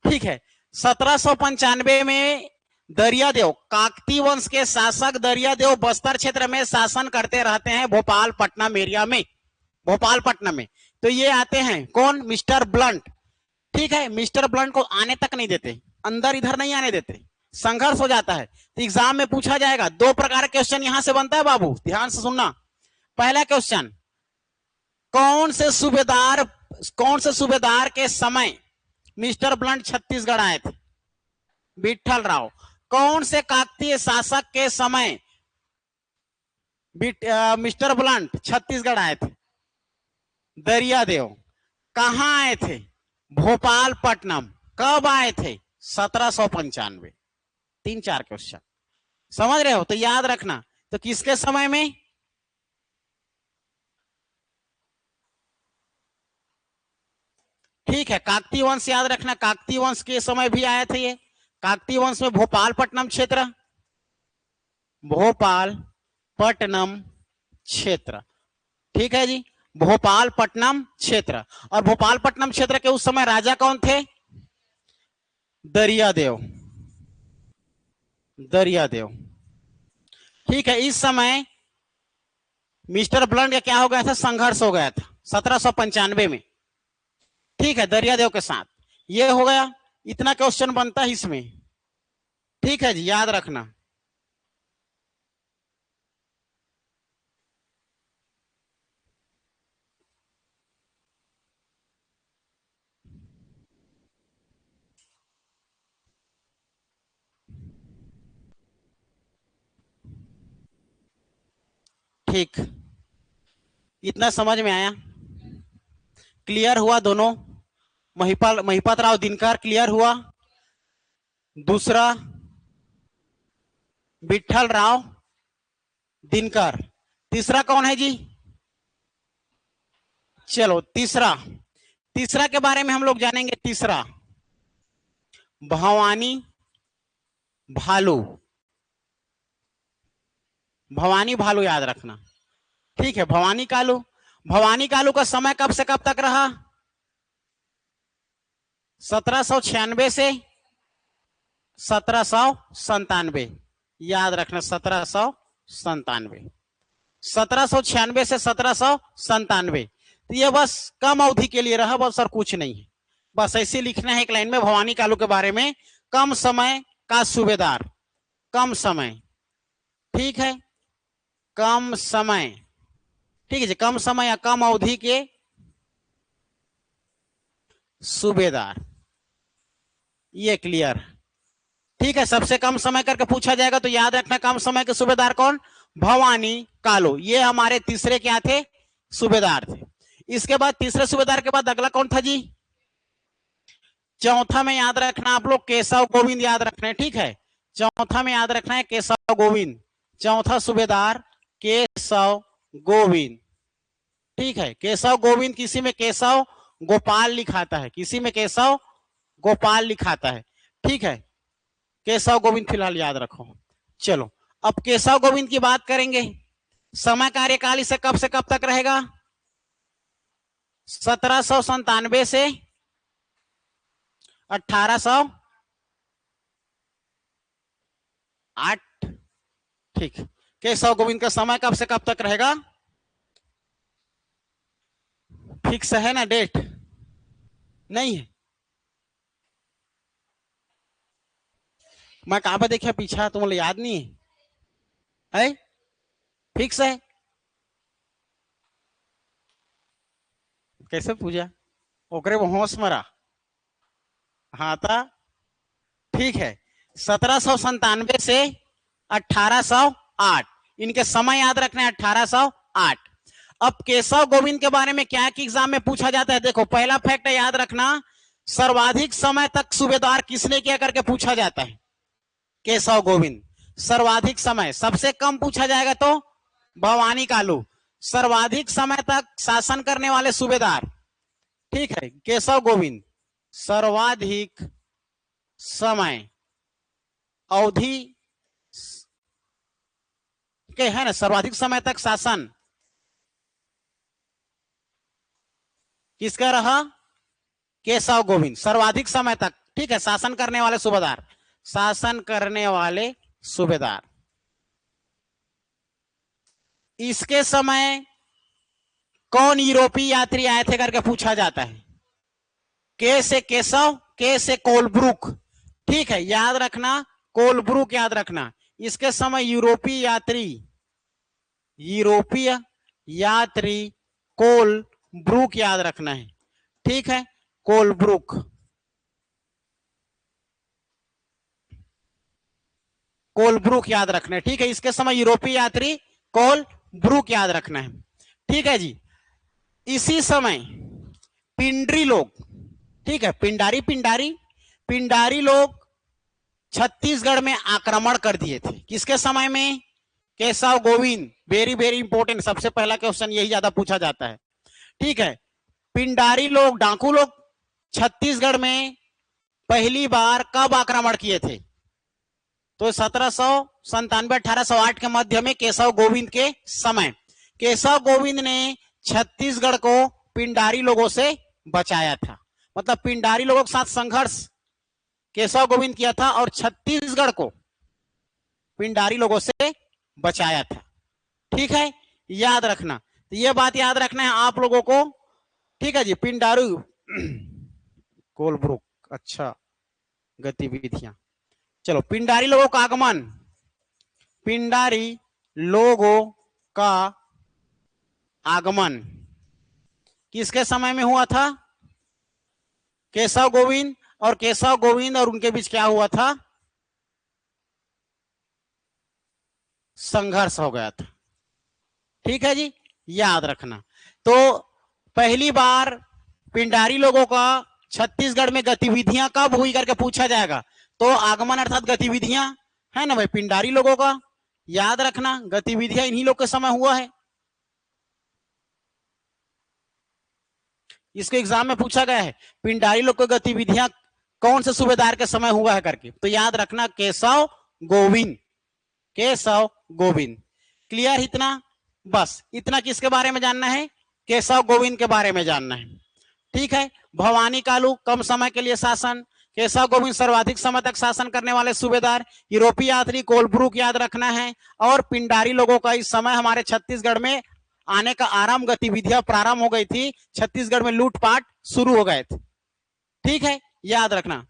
ठीक है, 1795 में दरियादेव, काकती वंश के शासक दरियादेव बस्तर क्षेत्र में शासन करते रहते हैं, भोपालपट्टनम एरिया में, भोपालपट्टनम में। तो ये आते हैं कौन? Mister blunt. ठीक है, मिस्टर ब्लंट को आने तक नहीं देते, अंदर इधर नहीं आने देते, संघर्ष हो जाता है। तो एग्जाम में पूछा जाएगा, दो प्रकार के क्वेश्चन यहां से बनता है बाबू, ध्यान से सुनना। पहला क्वेश्चन, कौन से सूबेदार के समय मिस्टर ब्लंट छत्तीसगढ़ आए थे? विट्ठल राव। कौन से काकतीय शासक के समय मिस्टर ब्लंट छत्तीसगढ़ आए थे? दरियादेव। कहां आए थे? भोपालपट्टनम। कब आए थे? 1795। 3-4 क्वेश्चन समझ रहे हो, तो याद रखना। तो किसके समय में? ठीक है, काकतीय वंश याद रखना, काकतीय वंश के समय भी आए थे ये। काकतीय वंश में भोपालपट्टनम क्षेत्र, भोपालपट्टनम क्षेत्र। ठीक है जी, भोपालपट्टनम क्षेत्र। और भोपालपट्टनम क्षेत्र के उस समय राजा कौन थे? दरियादेव, दरियादेव। ठीक है, इस समय मिस्टर ब्लंट का क्या हो गया था? संघर्ष हो गया था 1795 में। ठीक है, दरियादेव के साथ ये हो गया। इतना क्वेश्चन बनता है इसमें। ठीक है जी, याद रखना। ठीक, इतना समझ में आया? क्लियर हुआ दोनों? महिपत राव दिनकर क्लियर हुआ? दूसरा विठल राव दिनकर। तीसरा कौन है जी? चलो तीसरा के बारे में हम लोग जानेंगे। तीसरा भवानी भालू। भवानी भालू याद रखना, ठीक है। भवानी कालू का समय कब से कब तक रहा? 1796 से 1797। याद रखना 1797, 1796 से 1797। तो ये बस कम अवधि के लिए रहा, बस और कुछ नहीं है। बस ऐसे लिखना है एक लाइन में भवानी कालू के बारे में। कम समय का सूबेदार, कम समय, ठीक है, कम समय, ठीक है जी, कम समय या कम अवधि के सूबेदार, ये क्लियर, ठीक है। सबसे कम समय करके पूछा जाएगा तो याद रखना कम समय के सूबेदार कौन? भवानी कालू। ये हमारे तीसरे क्या थे? सूबेदार थे। इसके बाद तीसरे सूबेदार के बाद अगला कौन था जी? चौथा में याद रखना आप लोग केशव गोविंद याद रखना है, ठीक है। चौथा में याद रखना है केशव गोविंद, चौथा सूबेदार केशव गोविंद, ठीक है। केशव गोविंद, किसी में केशव गोपाल लिखाता है, किसी में केशव गोपाल लिखाता है, ठीक है। केशव गोविंद फिलहाल याद रखो। चलो अब केशव गोविंद की बात करेंगे। समय कार्यकाल इसे कब से कब तक रहेगा? 1797 से 1808, ठीक। केशव गोविंद का समय कब से कब तक रहेगा? फिक्स है ना? डेट नहीं है? मैं कहां पर देखा पीछा, तुम्हें याद नहीं है? फिक्स है? कैसे पूछा? ओकरे वो होश मरा। हाँ था, ठीक है। 1797 से 1808, इनके समय याद रखना है 1808। अब केशव गोविंद के बारे में क्या एग्जाम में पूछा जाता है? देखो पहला फैक्ट याद रखना, सर्वाधिक समय तक सूबेदार किसने किया करके पूछा जाता है? केशव गोविंद। सर्वाधिक समय, सबसे कम पूछा जाएगा तो भवानी कालू। सर्वाधिक समय तक शासन करने वाले सूबेदार, ठीक है, केशव गोविंद। सर्वाधिक समय अवधि के है ना, सर्वाधिक समय तक शासन किसका रहा? केशव गोविंद। सर्वाधिक समय तक, ठीक है, शासन करने वाले सूबेदार, शासन करने वाले सूबेदार। इसके समय कौन यूरोपीय यात्री आए थे करके पूछा जाता है? के से केशव, के से कोलब्रुक, ठीक है, याद रखना कोलब्रुक याद रखना। इसके समय यूरोपीय यात्री कोलब्रुक याद रखना है, ठीक है, कोलब्रुक। कोलब्रुक याद रखना है, ठीक है। इसके समय यूरोपीय यात्री कोलब्रुक याद रखना है, ठीक है जी। इसी समय पिंडरी लोग, ठीक है, पिंडारी लोग छत्तीसगढ़ में आक्रमण कर दिए थे। किसके समय में? Keshav Govind. Very very important, सबसे पहला क्वेश्चन यही ज्यादा पूछा जाता है, ठीक है। पिंडारी लोग, डाकू लोग छत्तीसगढ़ में पहली बार कब आक्रमण किए थे? तो 1797 1808 के मध्य में केशव गोविंद के समय। केशव गोविंद ने छत्तीसगढ़ को पिंडारी लोगों से बचाया था, मतलब पिंडारी लोगों के साथ संघर्ष केशव गोविंद किया था और छत्तीसगढ़ को पिंडारी लोगों से बचाया था, ठीक है, याद रखना। तो ये बात याद रखना है आप लोगों को, ठीक है जी। पिंडारू कोलब्रुक, अच्छा, गतिविधियां। चलो पिंडारी लोगों का आगमन, पिंडारी लोगों का आगमन किसके समय में हुआ था? केशव गोविंद। और केशव गोविंद और उनके बीच क्या हुआ था? संघर्ष हो गया था, ठीक है जी, याद रखना। तो पहली बार पिंडारी लोगों का छत्तीसगढ़ में गतिविधियां कब हुई करके पूछा जाएगा, तो आगमन अर्थात गतिविधियां है ना भाई, पिंडारी लोगों का याद रखना, गतिविधियां इन्हीं लोग के समय हुआ है। इसको एग्जाम में पूछा गया है, पिंडारी लोग की गतिविधियां कौन से सूबेदार के समय हुआ है करके, तो याद रखना केशव गोविंद, केशव गोविंद। क्लियर इतना, बस इतना किसके बारे में जानना है, केशव गोविंद के बारे में जानना है। ठीक है, भवानी कालू कम समय के लिए शासन, केशव गोविंद सर्वाधिक समय तक शासन करने वाले सूबेदार, यूरोपीय यात्री कोलब्रुक याद रखना है, और पिंडारी लोगों का इस समय हमारे छत्तीसगढ़ में आने का आराम, गतिविधियां प्रारंभ हो गई थी, छत्तीसगढ़ में लूटपाट शुरू हो गए थे। ठीक है, याद रखना।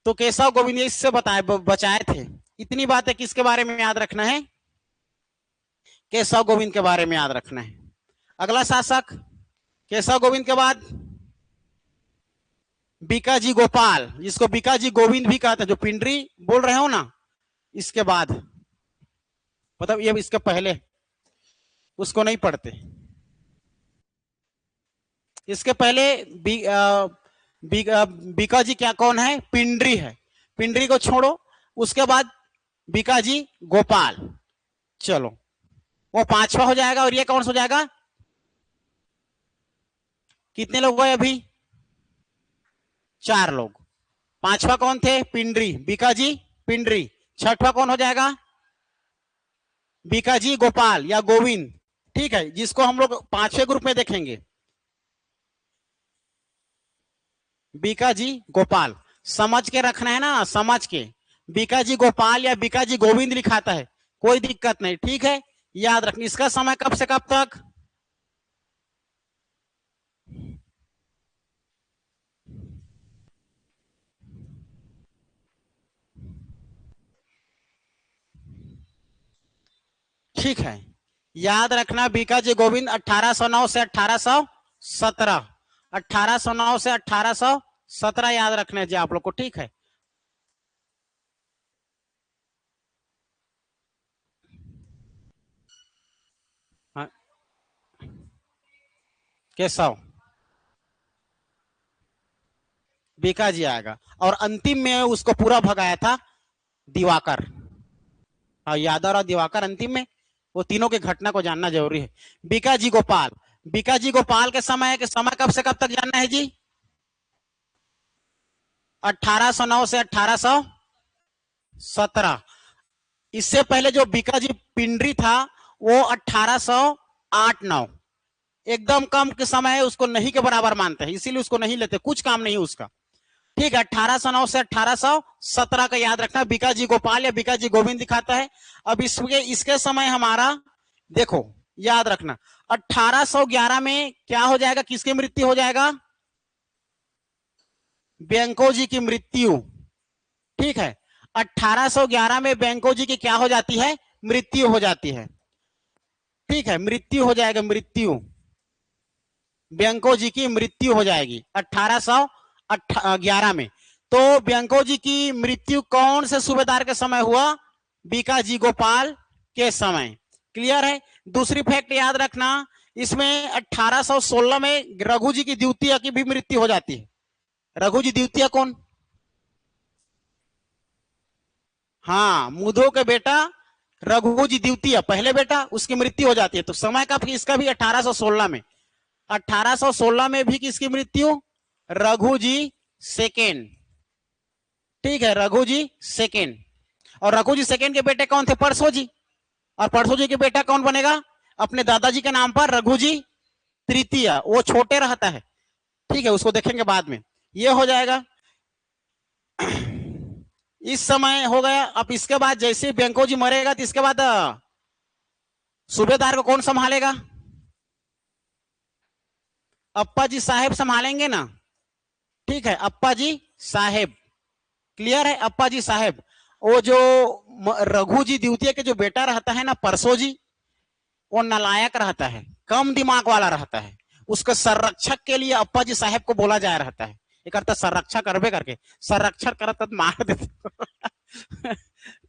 तो केशव गोविंद इससे बचाए थे। इतनी बातें किसके बारे में याद रखना है, केशव गोविंद के बारे में याद रखना है। अगला शासक केशव गोविंद के बाद बीकाजी गोपाल, जिसको बीकाजी गोविंद भी कहते हैं, जो पिंडरी बोल रहे हो ना, इसके बाद मतलब ये इसके पहले उसको नहीं पढ़ते, इसके पहले बीकाजी क्या कौन है, पिंडरी है, पिंडरी को छोड़ो, उसके बाद बीकाजी गोपाल। चलो वो पांचवा हो जाएगा, और ये कौन सा हो जाएगा, कितने लोग हुए अभी, 4 लोग। पांचवा कौन थे, पिंडरी, बीकाजी पिंडरी। छठवा कौन हो जाएगा, बीकाजी गोपाल या गोविंद। ठीक है, जिसको हम लोग 5वें ग्रुप में देखेंगे, बीकाजी गोपाल। समझ के रखना है ना, समझ के, बीकाजी गोपाल या बीकाजी गोविंद लिखाता है, कोई दिक्कत नहीं। ठीक है, याद रखना। इसका समय कब से कब तक, ठीक है, याद रखना, बीकाजी गोविंद 1809 से 1817, 1809 से 1817 याद रखना जी आप लोग को। ठीक है, हाँ। केशव बीकाजी आएगा, और अंतिम में उसको पूरा भगाया था दिवाकर, यादव और दिवाकर अंतिम में। वो तीनों की घटना को जानना जरूरी है। बीकाजी गोपाल, बीकाजी गोपाल के समय कब से कब तक जानना है जी, 1809 से 1817। इससे पहले जो बीकाजी पिंडरी था वो 1808-9, एकदम कम के समय है, उसको नहीं के बराबर मानते हैं, इसीलिए उसको नहीं लेते, कुछ काम नहीं उसका। ठीक है, 1809 से 1817 का याद रखना। बीकाजी गोपाल या बीकाजी गोविंद दिखाता है। अब इसके समय हमारा देखो, याद रखना 1811 में क्या हो जाएगा, किसकी मृत्यु हो जाएगा, बैंको जी की मृत्यु। ठीक है, 1811 में बैंको जी की क्या हो जाती है, मृत्यु हो जाती है। ठीक है, मृत्यु हो जाएगा, मृत्यु, बैंको जी की मृत्यु हो जाएगी 1811 में। तो बैंको जी की मृत्यु कौन से सूबेदार के समय हुआ, बीकाजी गोपाल के समय। क्लियर है। दूसरी फैक्ट याद रखना, इसमें 1816 में रघु जी की द्वितीय की भी मृत्यु हो जाती है। रघु जी द्वितीय कौन, हाँ, मुधो के बेटा रघु जी द्वितीय पहले बेटा, उसकी मृत्यु हो जाती है। तो समय का इसका भी 1816 में, 1816 में भी किसकी मृत्यु, रघु जी सेकेंड। ठीक है, रघु जी सेकेंड। और रघु जी सेकेंड के बेटे कौन थे, परसो जी। और परसो जी के बेटा कौन बनेगा, अपने दादाजी के नाम पर रघु जी तृतीय, वो छोटे रहता है। ठीक है, उसको देखेंगे बाद में। ये हो जाएगा, इस समय हो गया। अब इसके बाद जैसे बैंको जी मरेगा तो इसके बाद सूबेदार को कौन संभालेगा, अप्पा जी साहेब संभालेंगे ना। ठीक है, अप्पा जी साहेब। क्लियर है, अप्पा जी साहेब। वो जो रघु जी द्वितीय के जो बेटा रहता है ना, परसो जी, वो नालायक रहता है, कम दिमाग वाला रहता है। उसके संरक्षक के लिए अप्पा जी साहेब को बोला जा रहता है। एक करता संरक्षक करबे करके, संरक्षण करता तो मार देता।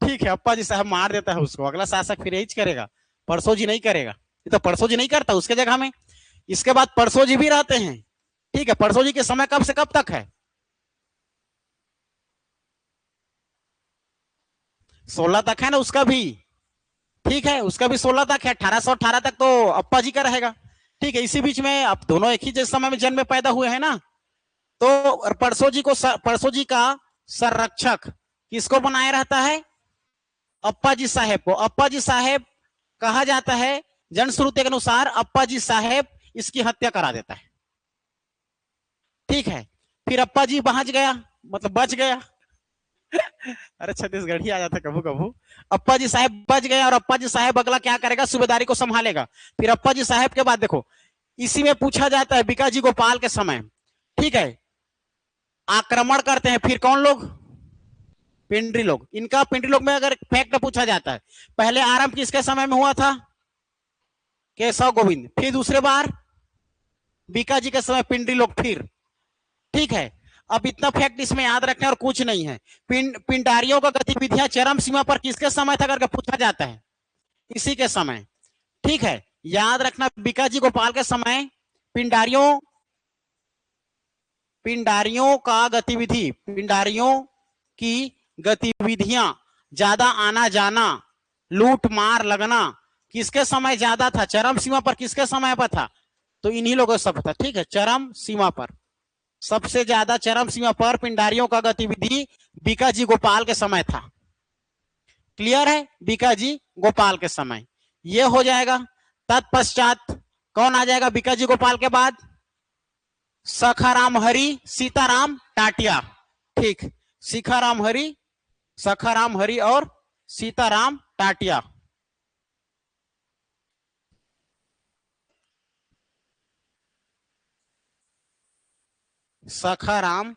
ठीक है, अप्पा जी साहब मार देता है उसको। अगला शासक फिर यही करेगा, परसो जी नहीं करेगा। ये तो परसो जी नहीं करता, उसके जगह में इसके बाद परसों जी भी रहते हैं। ठीक है, परसों जी के समय कब से कब तक है? 16 तक है ना उसका भी। ठीक है, उसका भी 16 तक है। 1818 तक तो अप्पा जी का रहेगा। ठीक है, इसी बीच में अब दोनों एक ही जैसे समय में जन्म में पैदा हुए हैं ना, तो परसों जी का संरक्षक किसको बनाया रहता है? अप्पा जी साहेब को। अप्पा जी साहेब कहा जाता है, जनश्रुति के अनुसार अप्पा जी साहेब इसकी हत्या करा देता है। ठीक है, फिर अप्पा जी बच गया, मतलब बच गया। अरे छत्तीसगढ़ ही आ जाता कभू कभू। अप्पा जी साहेब बच गए और अप्पा जी साहेब अगला क्या करेगा? सूबेदारी को संभालेगा। फिर अप्पा जी साहेब के बाद देखो, इसी में पूछा जाता है बिकाजी गोपाल के समय। ठीक है, आक्रमण करते हैं फिर कौन लोग? पिंडरी लोग। इनका पिंडरी लोग में अगर फैक्ट पूछा जाता है, पहले आरंभ किसके समय में हुआ था? केशव गोविंद। फिर दूसरे बार बीकाजी के समय पिंडरी लोग फिर। ठीक है, अब इतना फैक्ट इसमें याद रखना और कुछ नहीं है। पिंडारियों का गतिविधियां चरम सीमा पर किसके समय था करके पूछा जाता है? इसी के समय। ठीक है, याद रखना बीकाजी गोपाल के समय पिंडारियों का गतिविधि, पिंडारियों की गतिविधियां ज्यादा आना जाना, लूट मार लगना किसके समय ज्यादा था? चरम सीमा पर किसके समय पर था? तो इन्हीं लोगों सब था। ठीक है, चरम सीमा पर, सबसे ज्यादा चरम सीमा पर पिंडारियों का गतिविधि बीकाजी गोपाल के समय था। क्लियर है? बीकाजी गोपाल के समय यह हो जाएगा। तत्पश्चात कौन आ जाएगा बीकाजी गोपाल के बाद? सखाराम हरि सीताराम टाटिया। ठीक, सखाराम हरि और सीताराम टाटिया। सखाराम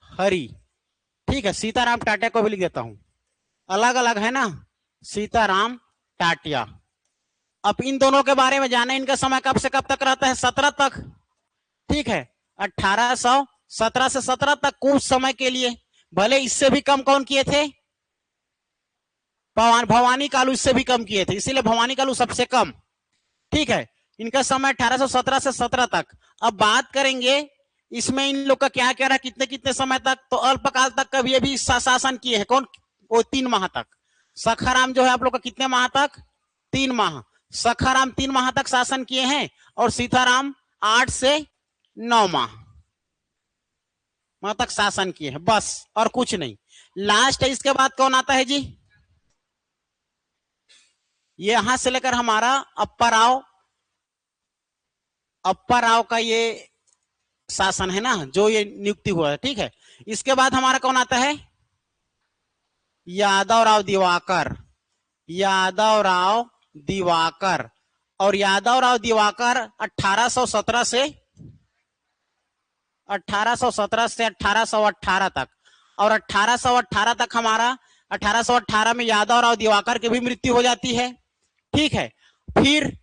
हरि। ठीक है, सीताराम टाटिया को भी लिख देता हूं, अलग अलग है ना, सीताराम टाटिया। अब इन दोनों के बारे में जाने, इनका समय कब से कब तक रहता है? 17 तक। ठीक है, 1817 से 17 तक कुछ समय के लिए। भले इससे भी कम कौन किए थे? भवानी कालू इससे भी कम किए थे, इसीलिए भवानी कालू सबसे कम। ठीक है, इनका समय 1817 से 17 तक। अब बात करेंगे इसमें इन लोग का क्या क्या रहा, कितने कितने समय तक। तो अल्पकाल तक का भी शासन किए हैं। कौन? वो 3 माह तक। सखाराम जो है आप लोग का कितने माह तक? 3 माह। सखाराम 3 माह तक शासन किए हैं और सीताराम 8 से 9 माह तक शासन किए हैं, बस और कुछ नहीं। लास्ट है, इसके बाद कौन आता है जी? यहां से लेकर हमारा अप्पा राव का ये शासन है ना, जो ये नियुक्ति हुआ है। ठीक है, इसके बाद हमारा कौन आता है? यादव राव दिवाकर। और यादव राव दिवाकर 1817 से 1818 तक। और 1818 तक हमारा 1818 में यादव राव दिवाकर की भी मृत्यु हो जाती है। ठीक है, फिर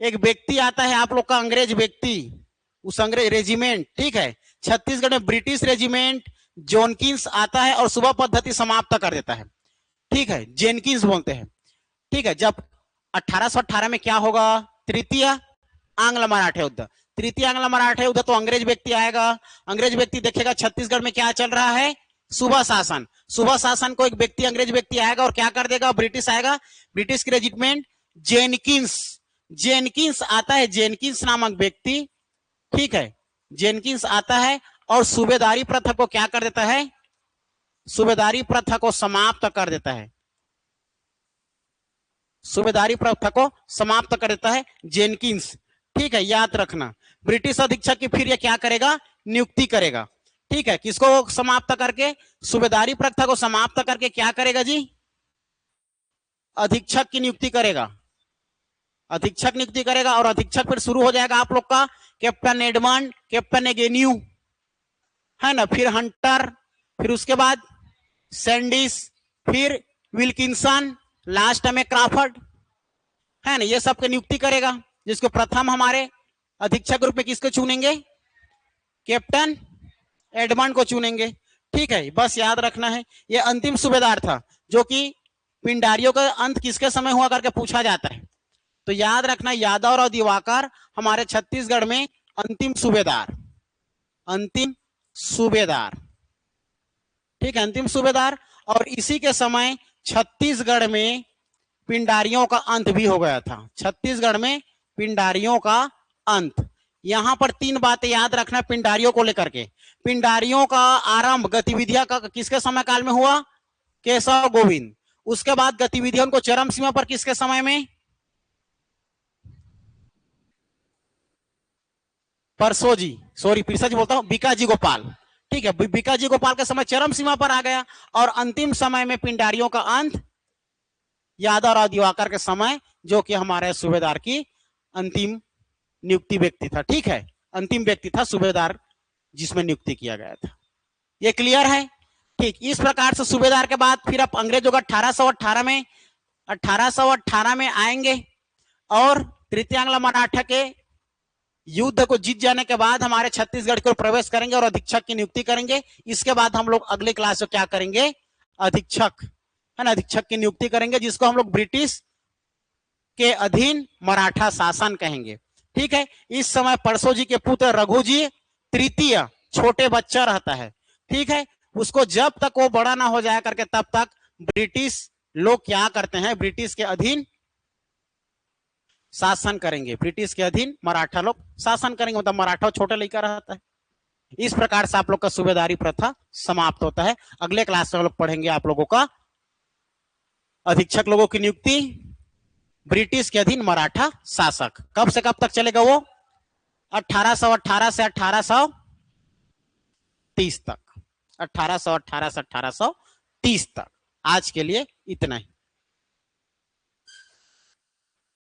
एक व्यक्ति आता है आप लोग का, अंग्रेज व्यक्ति, उस अंग्रेज रेजिमेंट। ठीक है, छत्तीसगढ़ में ब्रिटिश रेजिमेंट जोनकिंस आता है और सुबह पद्धति समाप्त कर देता है। ठीक है, जेनकिंस बोलते हैं। ठीक है, जब 1818 में क्या होगा? तृतीय आंग्ल मराठा युद्ध। तृतीय आंग्ल मराठा युद्ध, तो अंग्रेज व्यक्ति आएगा, अंग्रेज व्यक्ति देखेगा छत्तीसगढ़ में क्या चल रहा है, सुबह शासन। सुबह शासन को एक व्यक्ति, अंग्रेज व्यक्ति आएगा और क्या कर देगा? ब्रिटिश आएगा, ब्रिटिश की रेजिमेंट जेनकिंस आता है, जेनकिंस नामक व्यक्ति। ठीक है, जेनकिंस आता है और सूबेदारी प्रथा को क्या कर देता है? सूबेदारी प्रथा को समाप्त कर देता है। सूबेदारी प्रथा को समाप्त कर देता है जेनकिंस। ठीक है, याद रखना। ब्रिटिश अधीक्षक की फिर ये क्या करेगा? नियुक्ति करेगा। ठीक है, किसको समाप्त करके? सूबेदारी प्रथा को समाप्त करके क्या करेगा जी? अधीक्षक की नियुक्ति करेगा। अधीक्षक नियुक्ति करेगा और अधीक्षक फिर शुरू हो जाएगा आप लोग का कैप्टन एडमंड, कैप्टन एगेन्यू, है ना, फिर हंटर, फिर उसके बाद सैंडिस, फिर विल्किंसन, लास्ट में क्राफर्ड, है ना। ये सबके नियुक्ति करेगा, जिसको प्रथम हमारे अधीक्षक रूप में किसको चुनेंगे? कैप्टन एडमंड को चुनेंगे। ठीक है, बस याद रखना है। ये अंतिम सूबेदार था, जो कि पिंडारियों का अंत किसके समय हुआ करके पूछा जाता है। तो याद रखना यादव और दिवाकर हमारे छत्तीसगढ़ में अंतिम सूबेदार, अंतिम सूबेदार, ठीक है, अंतिम सूबेदार। और इसी के समय छत्तीसगढ़ में पिंडारियों का अंत भी हो गया था, छत्तीसगढ़ में पिंडारियों का अंत। यहां पर तीन बातें याद रखना पिंडारियों को लेकर के। पिंडारियों का आरंभ गतिविधियां का किसके समय काल में हुआ? केशव गोविंद। उसके बाद गतिविधियों को चरम सीमा पर किसके समय में? परसोजी, सॉरी पिरसाजी बोलता हूं, बीकाजी गोपाल, ठीक है, बीकाजी गोपाल के समय चरम सीमा पर आ गया। और अंतिम समय में पिंडारियों का अंत यादव और दिवाकर के समय, जो कि हमारे सूबेदार की अंतिम नियुक्ति व्यक्ति था, ठीक है, अंतिम व्यक्ति था सूबेदार जिसमें नियुक्ति किया गया था। ये क्लियर है? ठीक, इस प्रकार से सूबेदार के बाद फिर अब अंग्रेजों का 1818 में आएंगे और तृतीयांगला मराठा के युद्ध को जीत जाने के बाद हमारे छत्तीसगढ़ को प्रवेश करेंगे और अधीक्षक की नियुक्ति करेंगे। इसके बाद हम लोग अगले क्लास में क्या करेंगे? अधीक्षक, है ना, अधीक्षक की नियुक्ति करेंगे, जिसको हम लोग ब्रिटिश के अधीन मराठा शासन कहेंगे, ठीक है। इस समय परसोजी के पुत्र रघुजी तृतीय छोटे बच्चा रहता है, ठीक है। उसको जब तक वो बड़ा ना हो जाया करके तब तक ब्रिटिश लोग क्या करते हैं? ब्रिटिश के अधीन शासन करेंगे, ब्रिटिश के अधीन मराठा लोग शासन करेंगे, मतलब मराठा छोटे लड़का रहता है। इस प्रकार से आप लोग का सूबेदारी प्रथा समाप्त होता है। अगले क्लास में हम लोग पढ़ेंगे आप लोगों का अधीक्षक लोगों की नियुक्ति, ब्रिटिश के अधीन मराठा शासक, कब से कब तक चलेगा वो? 1818 से 1830 तक, 1818 से 1830 तक। आज के लिए इतना ही।